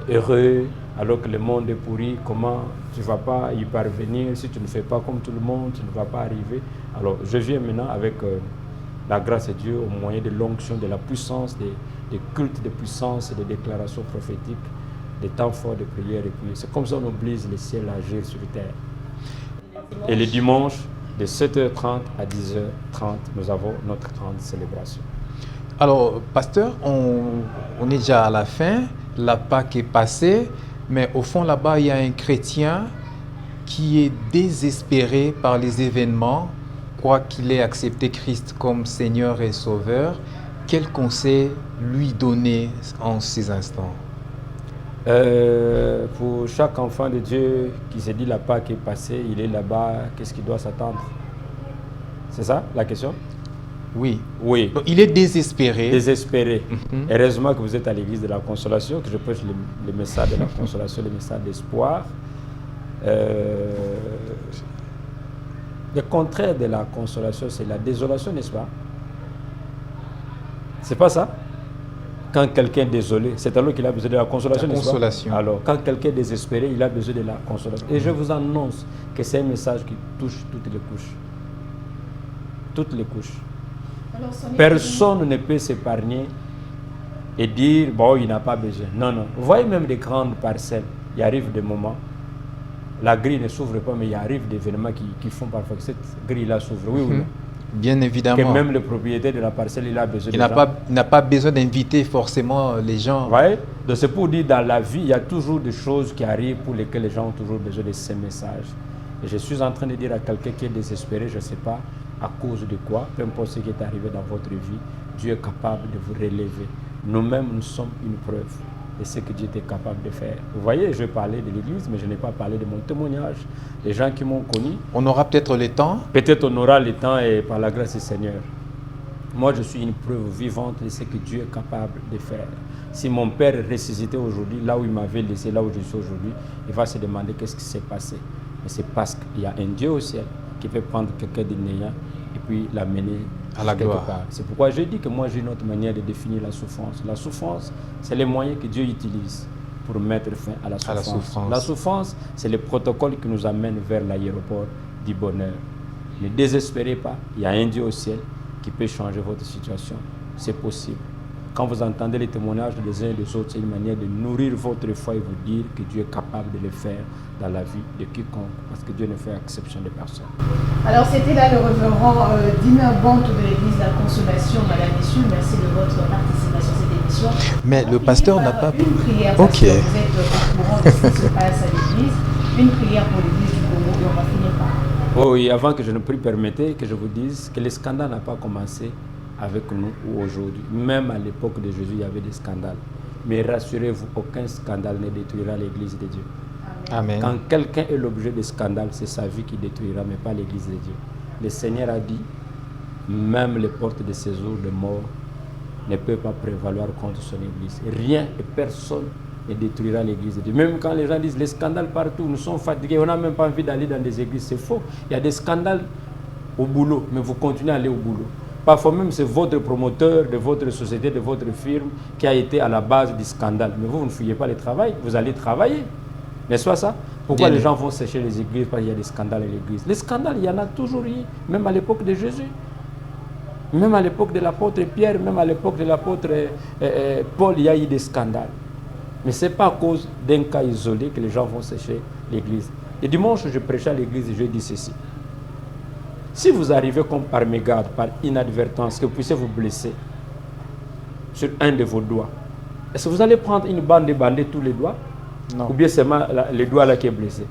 heureux, alors que le monde est pourri. Comment tu ne vas pas y parvenir? Si tu ne fais pas comme tout le monde, tu ne vas pas arriver. Alors, je viens maintenant avec la grâce de Dieu, au moyen de l'onction, de la puissance, des cultes de puissance et des déclarations prophétiques, des temps forts de prière. Et puis, c'est comme ça qu'on oblige le ciel à agir sur terre. Et le dimanche, de 7h30 à 10h30, nous avons notre grande célébration. Alors, pasteur, on est déjà à la fin, la Pâque est passée, mais au fond là-bas, il y a un chrétien qui est désespéré par les événements, quoiqu'il ait accepté Christ comme Seigneur et Sauveur. Quel conseil lui donner en ces instants? Pour chaque enfant de Dieu qui se dit la Pâque est passée, il est là-bas, qu'est-ce qu'il doit s'attendre? C'est ça la question? Oui. Oui. Donc, il est désespéré. Désespéré. Heureusement que vous êtes à l'église de la Consolation, que je prêche le message de la Consolation, le message d'espoir. Le contraire de la consolation, c'est la désolation, n'est-ce pas? C'est pas ça? Quand quelqu'un est désolé, c'est alors qu'il a besoin de la consolation, n'est-ce pas? Consolation. Alors, quand quelqu'un est désespéré, il a besoin de la consolation. Et je vous annonce que c'est un message qui touche toutes les couches. Toutes les couches. Personne ne peut s'épargner et dire, bon, il n'a pas besoin. Non, non. Vous voyez même des grandes parcelles, il arrive des moments, la grille ne s'ouvre pas, mais il arrive des événements qui font parfois que cette grille-là s'ouvre. Oui ou non? Bien évidemment. Que même le propriétaire de la parcelle, il a besoin de Il n'a pas besoin d'inviter forcément les gens. Vous voyez? Donc c'est pour dire, dans la vie, il y a toujours des choses qui arrivent pour lesquelles les gens ont toujours besoin de ces messages. Et je suis en train de dire à quelqu'un qui est désespéré, je ne sais pas à cause de quoi, peu importe ce qui est arrivé dans votre vie, Dieu est capable de vous relever. Nous-mêmes, nous sommes une preuve de ce que Dieu était capable de faire. Vous voyez, je parlais de l'Église, mais je n'ai pas parlé de mon témoignage. Les gens qui m'ont connu. On aura peut-être le temps. Peut-être on aura le temps et par la grâce du Seigneur. Moi, je suis une preuve vivante de ce que Dieu est capable de faire. Si mon père est ressuscité aujourd'hui, là où il m'avait laissé, là où je suis aujourd'hui, il va se demander qu'est-ce qui s'est passé. Mais c'est parce qu'il y a un Dieu au ciel qui peut prendre quelqu'un de néant et puis l'amener à la gloire. C'est pourquoi je dis que moi j'ai une autre manière de définir la souffrance. La souffrance, c'est les moyens que Dieu utilise pour mettre fin à la souffrance. La souffrance, c'est le protocole qui nous amène vers l'aéroport du bonheur. Ne désespérez pas, il y a un Dieu au ciel qui peut changer votre situation. C'est possible. Quand vous entendez les témoignages des uns et des autres, c'est une manière de nourrir votre foi et vous dire que Dieu est capable de le faire dans la vie de quiconque, parce que Dieu ne fait exception de personne. Alors c'était là le révérend Dina Bante de l'église de la Consolation. Madame, Messieurs, merci de votre participation à cette émission. Mais le pasteur n'a pas... Une prière, parce que vous êtes au courant de ce qui se passe à l'église. Une prière pour l'église du Congo et on va finir par... Oui, avant que je ne prie, permettez que je vous dise que le scandale n'a pas commencé avec nous ou aujourd'hui. Même à l'époque de Jésus, il y avait des scandales. Mais rassurez-vous, aucun scandale ne détruira l'église de Dieu. Amen. Quand quelqu'un est l'objet de scandale, c'est sa vie qui détruira, mais pas l'église de Dieu. Le Seigneur a dit, même les portes de séjour de mort ne peuvent pas prévaloir contre son église. Rien et personne ne détruira l'église de Dieu. Même quand les gens disent les scandales partout, nous sommes fatigués, on n'a même pas envie d'aller dans des églises, c'est faux. Il y a des scandales au boulot, mais vous continuez à aller au boulot. Parfois même, c'est votre promoteur de votre société, de votre firme qui a été à la base du scandale. Mais vous ne fuyez pas le travail, vous allez travailler. N'est-ce pas ça? Pourquoi Bien les dit. gens vont sécher les églises parce qu'il y a des scandales à l'église? Les scandales, il y en a toujours eu, même à l'époque de Jésus. Même à l'époque de l'apôtre Pierre, même à l'époque de l'apôtre Paul, il y a eu des scandales. Mais ce n'est pas à cause d'un cas isolé que les gens vont sécher l'église. Et dimanche, je prêchais à l'église et je dis ceci. Si vous arrivez comme par mégarde, par inadvertance, que vous puissiez vous blesser sur un de vos doigts, est-ce que vous allez prendre une bande et bander tous les doigts? Non. Ou bien c'est seulement le doigt là qui est blessé?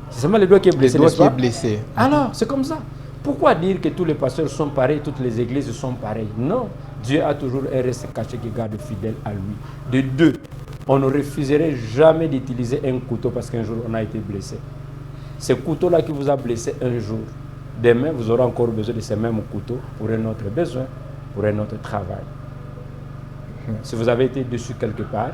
C'est seulement le doigt qui est Le blessé, doigt n'est-ce qui est pas? blessé. Alors, c'est comme ça. Pourquoi dire que tous les pasteurs sont pareils, toutes les églises sont pareilles? Non. Dieu a toujours un reste caché qui garde fidèle à lui. De deux, on ne refuserait jamais d'utiliser un couteau parce qu'un jour on a été blessé. Ce couteau-là qui vous a blessé un jour, demain vous aurez encore besoin de ce même couteau pour un autre besoin, pour un autre travail. Si vous avez été déçu quelque part,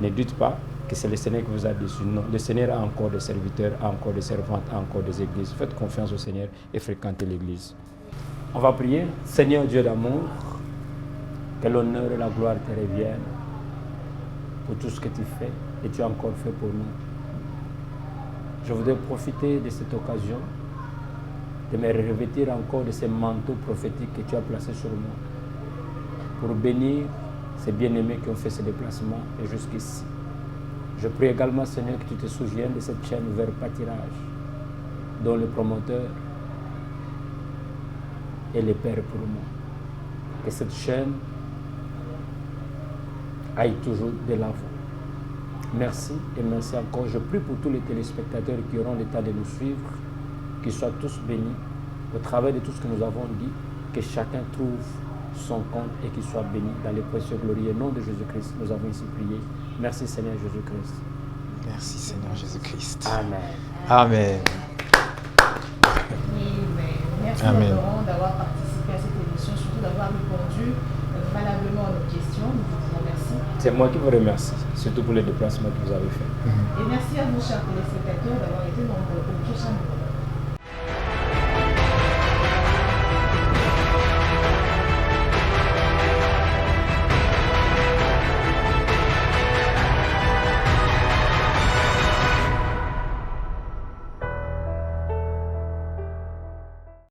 ne dites pas que c'est le Seigneur qui vous a déçu. Non, le Seigneur a encore des serviteurs, a encore des servantes, a encore des églises. Faites confiance au Seigneur et fréquentez l'église. On va prier. Seigneur Dieu d'amour, que l'honneur et la gloire te reviennent pour tout ce que tu fais et tu as encore fait pour nous. Je voudrais profiter de cette occasion de me revêtir encore de ces manteaux prophétiques que tu as placés sur moi pour bénir ces bien-aimés qui ont fait ce déplacement et jusqu'ici. Je prie également, Seigneur, que tu te souviennes de cette chaîne vers pâturage, dont le promoteur est le Père pour moi. Que cette chaîne aille toujours de l'avant. Merci et merci encore. Je prie pour tous les téléspectateurs qui auront le temps de nous suivre, qu'ils soient tous bénis au travers de tout ce que nous avons dit, que chacun trouve son compte et qu'il soit béni dans les précieux glorieux nom de Jésus-Christ. Nous avons ici prié. Merci Seigneur Jésus-Christ. Merci Seigneur Jésus-Christ. Amen. Amen. Merci Amen. Laurent d'avoir participé à cette émission, surtout d'avoir répondu valablement à nos questions. Nous vous disons merci. C'est moi qui vous remercie, surtout pour les déplacements que vous avez faits. Et merci à vous, chers téléspectateurs, d'avoir été nombreux au prochain numéro.